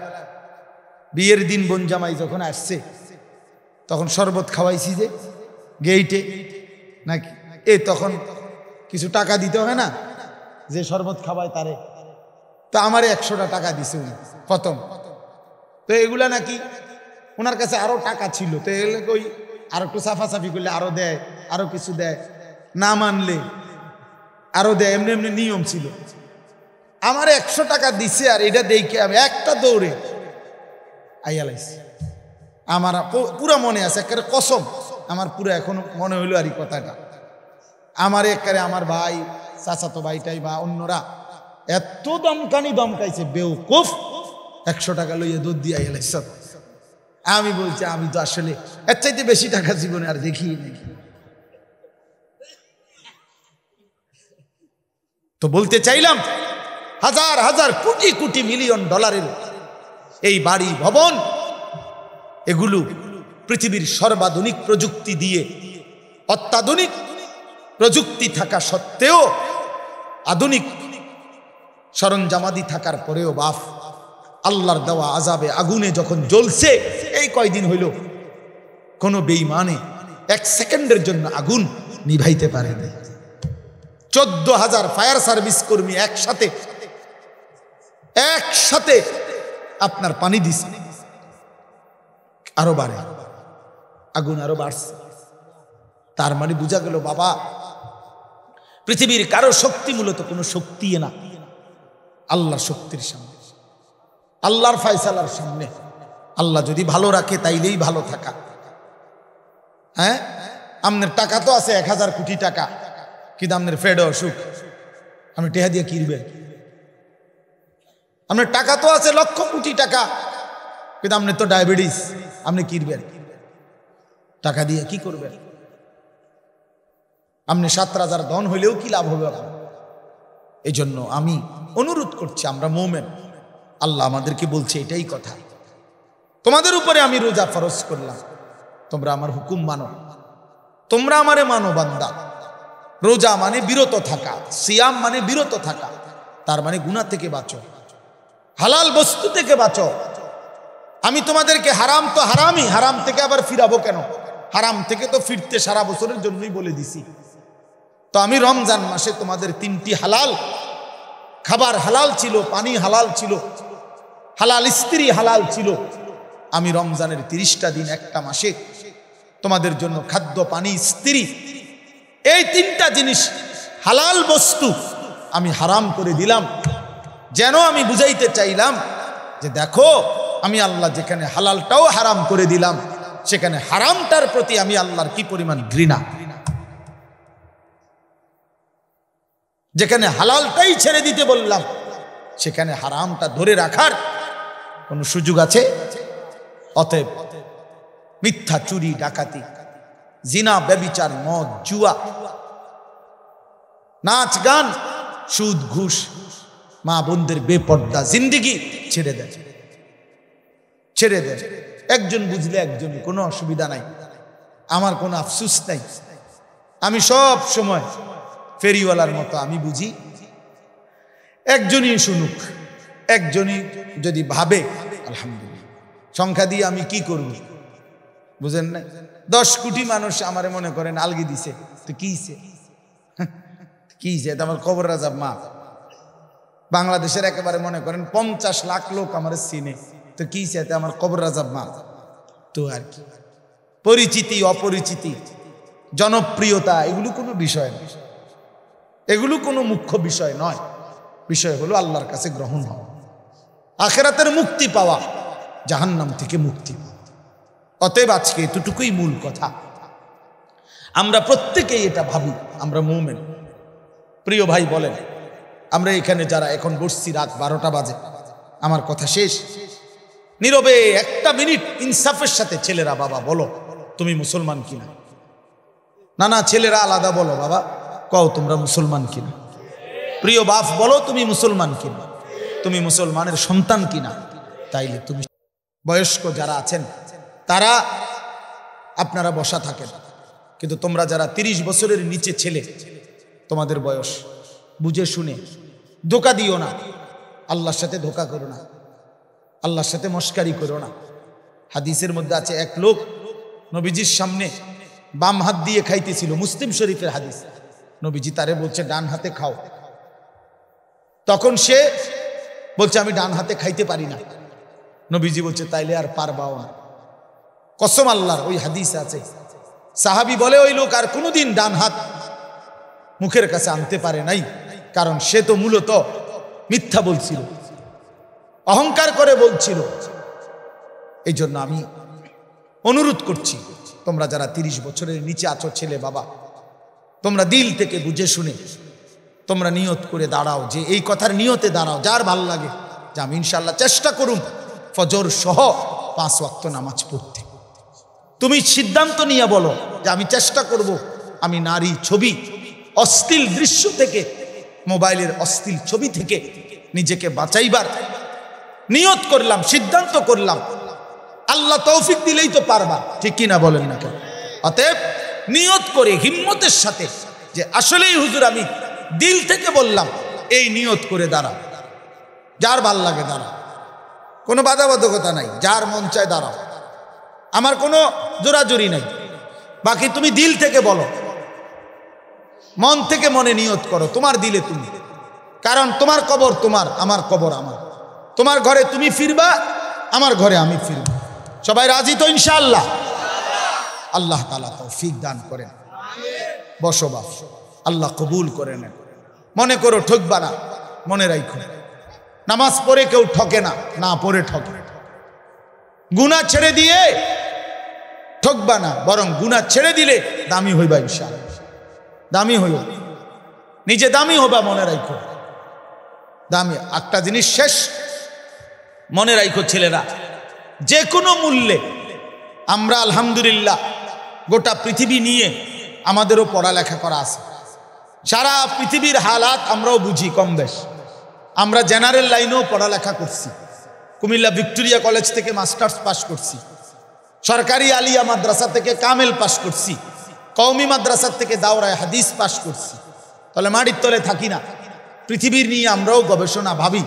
বিয়ের দিন বোন জামাই যখন আসছে তখন শরবত খাওয়াইছি যে গেইটে নাকি তখন কিছু টাকা দিতে হয় না, যে শরবত খাওয়ায় তারে। তো আমারে 100টা টাকা দিছে উনি প্রথম। তো এগুলা নাকি ওনার কাছে আরো টাকা ছিল, তো এগুলো ওই আর একটু সাফাসাফি করলে আরো দেয়, আরো কিছু দেয়, না মানলে আরো দেয়, এমনি এমনি নিয়ম ছিল। আমার 100 টাকা দিছে, আর এটা দেখে আমি একটা দৌড়ে আইয়ালাইছি। আমার পুরা মনে আছে, একেবারে কসম, আমার পুরো এখনো মনে হইলো আর এই কথাটা। আমার একেবারে আমার ভাই, চাচাতো ভাইটাই বা অন্যরা এত দমকাইছে, বেউকুফ, 100 টাকা লইয়া দুধ দিয়ে আইয়ালাইছ। আমি বলছি আমি তো আসলে এর চাইতে বেশি টাকা জীবনে আর দেখিই নেই। তো বলতে চাইলাম, হাজার হাজার কোটি কোটি মিলিয়ন ডলারের এই বাড়ি ভবন, এগুলো পৃথিবীর সর্বাধুনিক প্রযুক্তি দিয়ে, অত্যাধুনিক প্রযুক্তি থাকা সত্ত্বেও, আধুনিক সরঞ্জামাদি থাকার পরেও বাপ আল্লাহর দেওয়া আযাবে আগুনে যখন জ্বলছে, এই কয়দিন হইল কোনো বেঈমানে 1 সেকেন্ডের জন্য আগুন নিভাইতে পারে না। 14,000 ফায়ার সার্ভিস কর্মী একসাথে আপনার পানি দিছে, আরো বাড়ে, আগুন আরো বাড়ছে। তার মানে বোঝা গেল বাবা, পৃথিবীর কারো শক্তি মূলত কোনো শক্তি না, আল্লাহর শক্তির সামনে, আল্লাহর ফয়সালার সামনে। আল্লাহ যদি ভালো রাখে তাইলেই ভালো থাকা। হ্যাঁ, আপনার টাকা তো আছে 1000 কোটি টাকা, কিন্তু আপনার ফেডে অসুখ, আপনি টেহা দিয়ে কিনবেন। আপনার টাকা তো আছে লক্ষ কোটি টাকা, কিন্তু আপনার তো ডায়াবেটিস, আপনি কিনবেন টাকা দিয়ে, কি করবেন? আপনি 7 রাজার ধন হইলেও কি লাভ হবে আপনার? এই জন্য আমি অনুরোধ করছি, আমরা মুমিন, আল্লাহ আমাদেরকে বলছে এটাই কথা, তোমাদের উপরে আমি রোজা ফরজ করলাম, তোমরা আমার হুকুম মানো, তোমরা আমারে মানো বান্দা। রোজা মানে বিরত থাকা, সিয়াম মানে বিরত থাকা, তার মানে গুনাহ থেকে বাঁচো, হালাল বস্তু থেকে বাঁচো। আমি তোমাদেরকে হারাম তো হারামই, হারাম থেকে আবার ফিরাবো কেন? হারাম থেকে তো ফিরতে সারা বছরের জন্যই বলে দিছি। তো আমি রমজান মাসে তোমাদের 3টি হালাল খাবার হালাল ছিল, পানি হালাল ছিল, হালাল স্ত্রী হালাল ছিল। আমি রমজানের 30টা দিন, একটা মাসে তোমাদের জন্য খাদ্য, পানি, স্ত্রী, এই 3টা জিনিস হালাল বস্তু আমি হারাম করে দিলাম। যেন আমি বুঝাইতে চাইলাম যে দেখো, আমি আল্লাহ যেখানে হালালটাও হারাম করে দিলাম, সেখানে হারামটার প্রতি আমি আল্লাহর কি পরিমাণ ঘৃণা। যেখানে হালালটাই ছেড়ে দিতে বললাম, সেখানে হারামটা ধরে রাখার কোন সুযোগ আছে? অতএব মিথ্যা, চুরি, ডাকাতি, জিনা, ব্যভিচার, মদ, জুয়া, নাচ, গান, সুদ, ঘুষ, মা বোনদের বেপর্দা জিন্দেগি ছেড়ে দেয়, ছেড়ে দেয়। একজন বুঝলে একজন, কোনো অসুবিধা নাই, আমার কোনো আফসোস নাই। আমি সব সময় ফেরিওয়ালার মতো আমি বুঝি, একজনই শুনুক, একজনই যদি ভাবে আলহামদুলিল্লাহ, সংখ্যা দিয়ে আমি কি করব? বুঝেন না? 10 কোটি মানুষ আমারে মনে করেন আলগি দিছে, তো কি হইছে? আমার কবর রাজাব মা। বাংলাদেশের একেবারে মনে করেন 50 লাখ লোক আমার চিনে, তো কি হইছে? আমার কবর রাজাব মা। তো আর কি, পরিচিতি, অপরিচিতি, জনপ্রিয়তা, এগুলো কোনো বিষয় নয়, এগুলো কোনো মুখ্য বিষয় নয়। বিষয় হলো আল্লাহর কাছে গ্রহণ হওয়া, আখিরাতের মুক্তি পাওয়া, জাহান্নাম থেকে মুক্তি পাওয়া। অতএব আজকে এতটুকুই মূল কথা। আমরা প্রত্যেকেই এটা ভাবি, আমরা মুমিন। প্রিয় ভাই বলেন, আমরা এখানে যারা এখন বসছি, রাত 12টা বাজে, আমার কথা শেষ, নীরবে 1টা মিনিট ইনসাফের সাথে ছেলেরা, বাবা বলো তুমি মুসলমান কিনা? না না, ছেলেরা আলাদা বলো, বাবা কও তোমরা মুসলমান কিনা? প্রিয় বাপ বলো তুমি মুসলমান কিনা? তুমি মুসলমানের সন্তান কিনা? তাইলে তুমি, বয়স্ক যারা আছেন তারা আপনারা বসা থাকেন, কিন্তু তোমরা যারা 30 বছরের নিচে ছেলে, তোমাদের বয়স, বুঝে শুনে ধোঁকা দিও না, আল্লাহর সাথে ধোঁকা করো না, আল্লাহর সাথে মস্কারি করো না। হাদিসের মধ্যে আছে এক লোক নবীজির সামনে বাম হাত দিয়ে খাইতেছিল, মুসলিম শরীফের হাদিস। নবীজি তারে বলছে ডান হাতে খাও, তখন সে বলছে আমি ডান হাতে খাইতে পারি না। নবীজি বলছে তাইলে আর পারবাও না, কসম আল্লাহর, ওই হাদিস আছে। সাহাবী বলে ওই লোক আর কোনোদিন ডান হাত মুখের কাছে আনতে পারে নাই, কারণ সে তো মূলত মিথ্যা বলছিল, অহংকার করে বলছিল। এই জন্য আমি অনুরোধ করছি, তোমরা যারা 30 বছরের নিচে আছো ছেলে বাবা, তোমরা দিল থেকে বুঝে শুনে তোমরা নিয়ত করে দাঁড়াও, যে এই কথার নিয়তে দাঁড়াও, যার ভাল লাগে যে আমি ইনশাল্লাহ চেষ্টা করুন ফজর সহ 5 ওয়াক্ত নামাজ পড়তে। তুমি সিদ্ধান্ত নিয়ে বলো যে আমি চেষ্টা করব, আমি নারী ছবি, অশ্লীল দৃশ্য থেকে, মোবাইলের অশ্লীল ছবি থেকে নিজেকে বাঁচাইবার নিয়ত করলাম, সিদ্ধান্ত করলাম। আল্লাহ তৌফিক দিলেই তো পারবা, ঠিক কিনা বলেন না কেন? অতএব নিয়ত করে হিম্মতের সাথে যে আসলেই হুজুর আমি দিল থেকে বললাম, এই নিয়ত করে দাঁড়াও, যার ভাল লাগে দাঁড়াও, কোনো বাধাবাধকতা নাই, যার মন চায় দাঁড়াও, আমার কোনো জোরাজুরি নাই। বাকি তুমি দিল থেকে বলো, মন থেকে মনে নিয়ত করো, তোমার দিলে তুমি, কারণ তোমার কবর তোমার, আমার কবর আমার, তোমার ঘরে তুমি ফিরবা, আমার ঘরে আমি ফিরব। সবাই রাজি তো ইনশাআল্লাহ? আল্লাহ তাআলা তৌফিক দান করেন। বসবাস আল্লাহ কবুল করে নেন। মনে করো ঠকবা না, মনে রাখো নামাজ পড়ে কেউ ঠকে না, না পড়ে ঠকে। গুনাহ ছেড়ে দিয়ে ঠকবা না, বরং গুনাহ ছেড়ে দিলে দামি হইবা ইনশাআল্লাহ, দামি হইবা, নিজে দামি হবা, মনে রাখো দামি। একটা জিনিস শেষ মনে রাখো ছেলেরা, যে কোনো মূল্যে আমরা আলহামদুলিল্লাহ গোটা পৃথিবী নিয়ে আমাদেরও পড়ালেখা করা আছে, সারা পৃথিবীর হালাত আমরাও বুঝি কম বেশ। আমরা জেনারেল লাইনেও পড়ালেখা করছি, কুমিল্লা ভিক্টোরিয়া কলেজ থেকে মাস্টার্স পাস করছি, সরকারি আলিয়া মাদ্রাসা থেকে কামেল পাস করছি, কওমি মাদ্রাসা থেকে দাওরায়ে হাদিস পাস করছি। তাহলে মাটির তলে থাকি না, পৃথিবীর নিয়ে আমরাও গবেষণা ভাবি।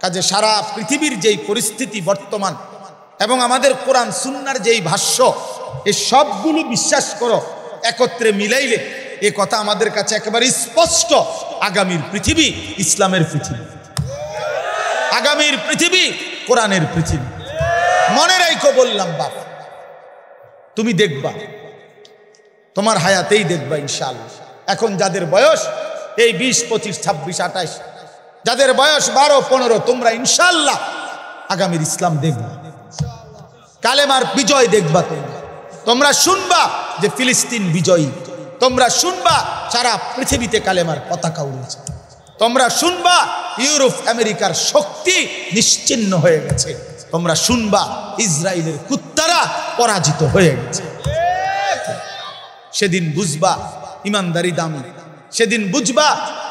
কাজে সারা পৃথিবীর যেই পরিস্থিতি বর্তমান এবং আমাদের কোরআন সুন্নাহর যেই ভাষ্য, এই সবগুলো বিশ্বাস করো, একত্রে মিলাইলে এ কথা আমাদের কাছে একেবারে স্পষ্ট। আগামীর পৃথিবী ইসলামের পৃথিবী, আগামীর পৃথিবী কোরআনের পৃথিবী। মনে রাখো বললাম বাপ, তুমি দেখবা, তোমার হায়াতেই দেখবা ইনশাআল্লাহ। এখন যাদের বয়স এই 20, 25, 26, 28, যাদের বয়স 12, 15, তোমরা ইনশাআল্লাহ আগামীর ইসলাম দেখবা, কালেমার বিজয় দেখবা। তোমরা শুনবা যে ফিলিস্তিন বিজয়ী, তোমরা শুনবা সারা পৃথিবীতে কালেমার পতাকা উড়েছে, তোমরা শুনবা ইউরোপ আমেরিকার শক্তি নিশ্চিহ্ন হয়ে গেছে, তোমরা শুনবা ইসরায়েলের কুত্তারা পরাজিত হয়ে গেছে। সেদিন বুঝবা ইমানদারি দামি, সেদিন বুঝবা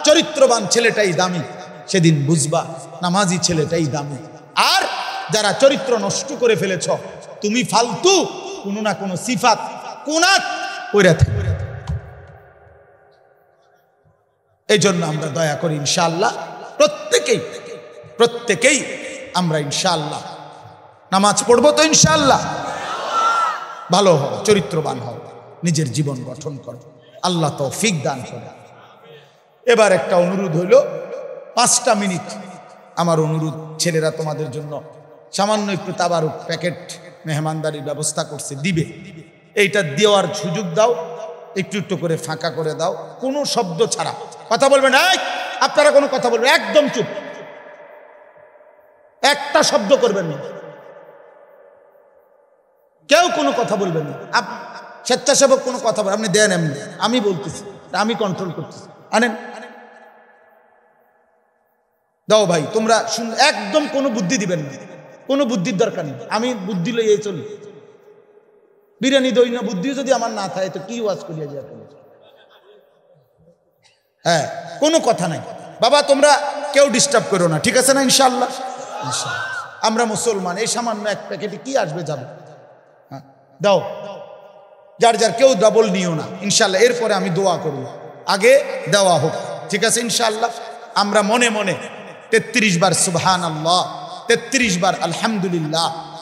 চরিত্রবান ছেলেটাই দামি, সেদিন বুঝবা নামাজি ছেলেটাই দামি। আর যারা চরিত্র নষ্ট করে ফেলেছ, তুমি ফালতু কোনো না কোনো সিফাত কোনাত কইরা থাকো। এই জন্য আমরা দয়া করি ইনশাআল্লাহ প্রত্যেকেই আমরা ইনশাআল্লাহ নামাজ পড়বো তো ইনশাআল্লাহ। ভালো হও, চরিত্রবান হও, নিজের জীবন গঠন করো, আল্লাহ তৌফিক দান করে। এবার একটা অনুরোধ হইল, 5টা মিনিট আমার অনুরোধ, ছেলেরা তোমাদের জন্য সামান্য একটু তাবারুক প্যাকেট মেহমানদারির ব্যবস্থা করছে, দিবে, এইটা দেওয়ার সুযোগ দাও, একটু একটু করে ফাঁকা করে দাও, কোনো শব্দ ছাড়া কথা বলবেন। আপনারা কোনো কথা বলবেন, একদম চুপ, একটা শব্দ করবেন না, কেউ কোনো কথা বলবেন না। স্বেচ্ছাসেবক কোনো কথা বলেন, আপনি দেন এমনি, আমি বলতেছি, আমি কন্ট্রোল করতেছি, আনেন দাও ভাই, তোমরা একদম কোনো বুদ্ধি দিবেন না, কোনো বুদ্ধির দরকার নেই, আমি বুদ্ধি লইয়ে চলি। বিরিয়ানি দই না, বুদ্ধিও যদি আমার না থাকে তো কি ওয়াজ করিয়া যায়? হ্যাঁ, কোনো কথা নাই বাবা, তোমরা কেউ ডিস্টার্ব করো না, ঠিক আছে না? ইনশাআল্লাহ আমরা মুসলমান, এই সামান্য এক প্যাকেটে কি আসবে যাবে? হ্যাঁ দাও, যার যার কেউ ডাবল নিও না ইনশাআল্লাহ। এরপরে আমি দোয়া করব, আগে দেওয়া হোক, ঠিক আছে ইনশাআল্লাহ। আমরা মনে মনে 33 বার সুবহানাল্লাহ, 33 বার আলহামদুলিল্লাহ,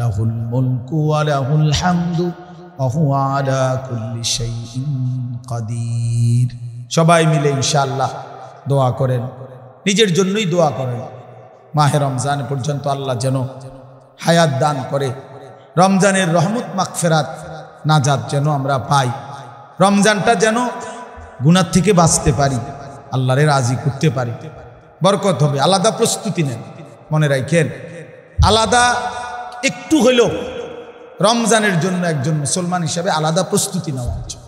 লাহুল মুলকু ওয়া লাহুল হামদু ওয়া হুয়া আলা কুল্লি শাইইন কাদির। সবাই মিলে ইনশাআল্লাহ দোয়া করেন, নিজের জন্যই দোয়া করেন। মাহে রমজান পর্যন্ত আল্লাহ যেন হায়াত দান করে, রমজানের রহমত মাগফিরাত নাজাত যেন আমরা পাই, রমজানটা যেন গুনাহ থেকে বাঁচতে পারি, আল্লাহরে রাজি করতে পারি, বরকত হবে। আলাদা প্রস্তুতি নেন, মনে রাখেন আলাদা একটু হলেও রমজানের জন্য একজন মুসলমান হিসাবে আলাদা প্রস্তুতি নেওয়া উচিত।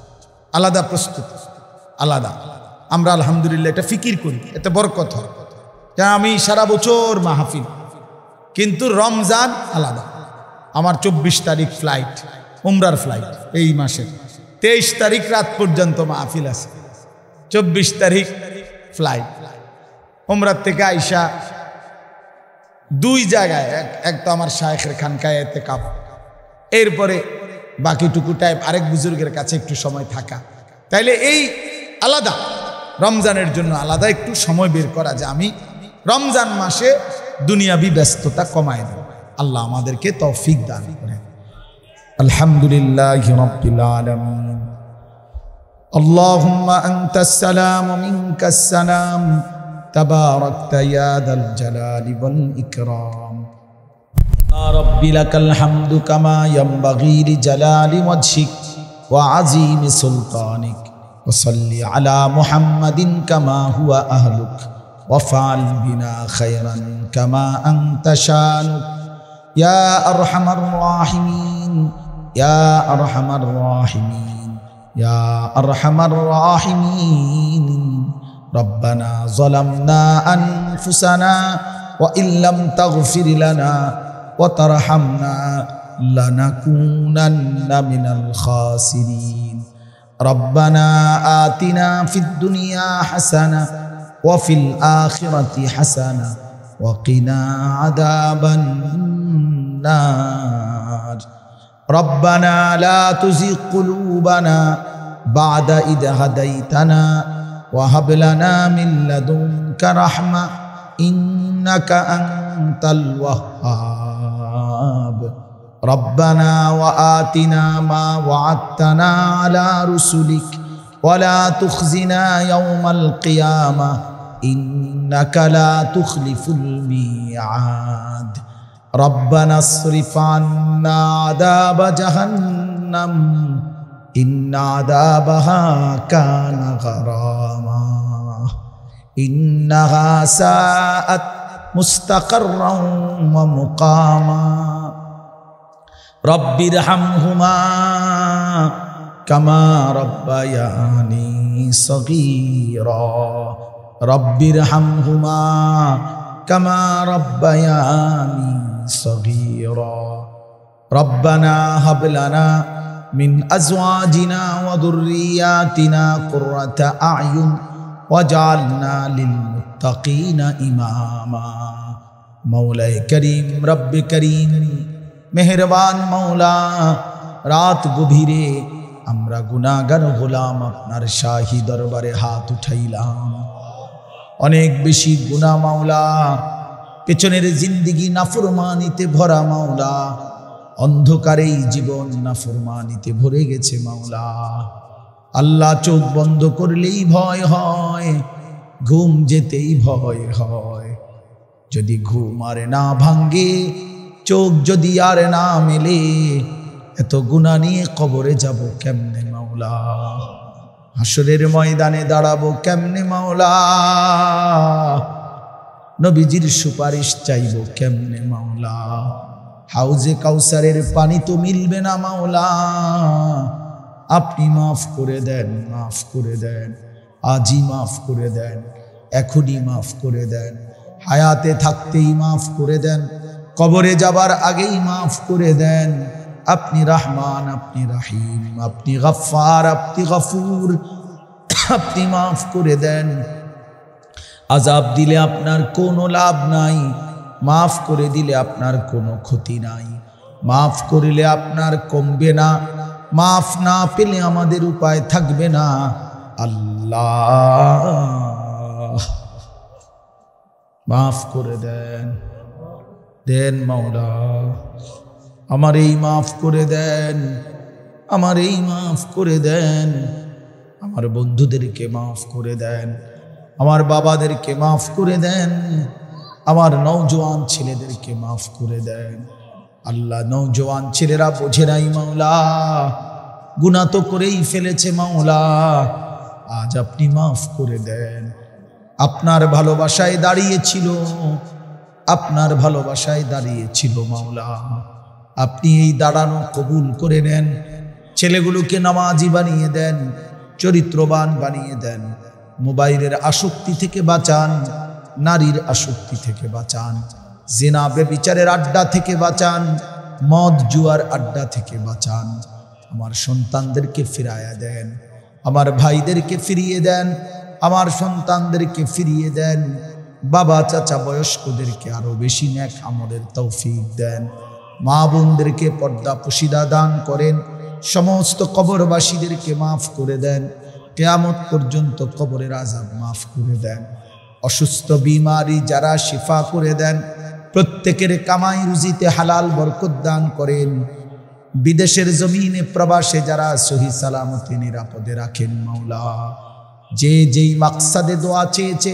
আলাদা প্রস্তুতি, আলাদা। আমরা আলহামদুলিল্লাহ এটা ফিকির করি, এতে বরকত হয়। আমি সারা বছর মাহফিল, কিন্তু রমজান আলাদা। আমার 24 তারিখ ফ্লাইট, উমরার ফ্লাইট, এই মাসের 23 তারিখ রাত পর্যন্ত মাহফিল আছে, 24 তারিখ ফ্লাইট। উমরার থেকে আইসা 2 জায়গায়, এক তো আমার শায়েখের খানকায় ইতিকাফ, এরপরে বাকিটুকু টাইম আরেক বুজুর্গের কাছে একটু সময় থাকা। তাইলে এই আলাদা, রমজানের জন্য আলাদা একটু সময় বের করা, যে আমি রমজান মাসে দুনিয়াবি ব্যস্ততা কমায় দেব। আল্লাহ আমাদেরকে তৌফিক দান করেন। আলহামদুলিল্লাহি রাব্বিল আলামিন। আল্লাহুম্মা আনতাস সালাম ওয়া মিনকাস সালাম, তাবারাকতা ইয়া যাল জালালি ওয়াল ইকরাম। ইয়া রাব্বি লাকাল হামদু কামা ইয়ানবাগি লিজালালি ওয়াজহিক ওয়া আযীমি সুলতানিক। وصلي على محمد كما هو أهلك وفعل بنا خيرا كما أنت شانك يا أرحم الراحمين يا أرحم الراحمين يا أرحم الراحمين. ربنا ظلمنا أنفسنا وإن لم تغفر لنا وترحمنا لنكونن من الخاسرين. ربنا آتنا في الدنيا حسنة وفي الآخرة حسنة وقنا عذاب النار. ربنا لا تزغ قلوبنا بعد إذ هديتنا وهب لنا من لدنك رحمة إنك أنت الوهاب. ربنا وآتنا ما وعدتنا على رسلك ولا تخزنا يوم القيامة إنك لا تخلف الميعاد. ربنا اصرف عنا عذاب جهنم إن عذابها كان غراما إنها ساءت مستقرا ومقاما. رب ارحمهما كما ربياني صغيرا رب ارحمهما كما ربياني صغيرا. ربنا هب لنا من أزواجنا وذرياتنا قرة أعين واجعلنا للمتقين إماما. مولاي كريم رب كريم মেহেরবান মৌলা, রাত গভীরে আমরা গুনাহগার গোলাম আপনার শাহী দরবারে হাত উঠাইলাম। অনেক বেশি গুনাহ মাওলা, পেছনের জিন্দেগি নাফরমানিতে ভরা মাওলা, অন্ধকারেই জীবন নাফরমানিতে ভরে গেছে মাওলা। আল্লাহ চোখ বন্ধ করলেই ভয় হয়, ঘুম যেতেই ভয় হয়। যদি ঘুম আর না ভাঙ্গে, চোখ যদি আর না মেলে, এত গুনাহ নিয়ে কবরে যাব কেমনে মাওলা? হাসরের ময়দানে দাঁড়াবো কেমনে মাওলা? নবীজির সুপারিশ চাইব কেমনে মাওলা? হাউজে কাউসারের পানি তো মিলবে না মাওলা। আপনি মাফ করে দেন, মাফ করে দেন, আজই মাফ করে দেন, এখনই মাফ করে দেন, হায়াতে থাকতেই মাফ করে দেন, কবরে যাবার আগেই মাফ করে দেন। আপনি রহমান, আপনি রহিম, আপনি গফফার, আপনি গফুর, আপনি মাফ করে দেন। আযাব দিলে আপনার কোনো লাভ নাই, মাফ করে দিলে আপনার কোনো ক্ষতি নাই। মাফ করিলে আপনার কমবে না, মাফ না পেলে আমাদের উপায় থাকবে না। আল্লাহ মাফ করে দেন, দেন মাওলা। আমার এই মাফ করে দেন, আমার এই মাফ করে দেন, আমার বন্ধুদেরকে মাফ করে দেন, আমার বাবাদেরকে মাফ করে দেন, আমার নওজোয়ান ছেলেদেরকে মাফ করে দেন। আল্লাহ, নওজোয়ান ছেলেরা বোঝে নাই মাওলা, গুনাহ তো করেই ফেলেছে মাওলা, আজ আপনি মাফ করে দেন। আপনার ভালোবাসায় দাঁড়িয়েছিল, আপনার ভালোবাসায় দাঁড়িয়েছিল মাওলা, আপনি এই দাঁড়ানো কবুল করে নেন। ছেলেগুলোকে নামাজি বানিয়ে দেন, চরিত্রবান বানিয়ে দেন, মোবাইলের আসক্তি থেকে বাঁচান, নারীর আসক্তি থেকে বাঁচান, জিনা ব্যভিচারের আড্ডা থেকে বাঁচান, মদ জুয়ার আড্ডা থেকে বাঁচান। আমার সন্তানদেরকে ফিরাইয়া দেন, আমার ভাইদেরকে ফিরিয়ে দেন, আমার সন্তানদেরকে ফিরিয়ে দেন, বাবা চাচা বয়স্কদেরকে আরো বেশি নেক আমলের তৌফিক দেন, মা বোনদেরকে পর্দা পুশিদা দান করেন, সমস্ত কবরবাসীদেরকে মাফ করে দেন, কিয়ামত পর্যন্ত কবরের আযাব মাফ করে দেন। অসুস্থ বিমারি যারা শিফা করে দেন, প্রত্যেকের কামাই রুজিতে হালাল বরকত দান করেন। বিদেশের জমিনে প্রবাসে যারা সহি সালামতে নিরাপদে রাখেন মাওলা, যে যেই মাকসাদে দোয়া চেয়েছে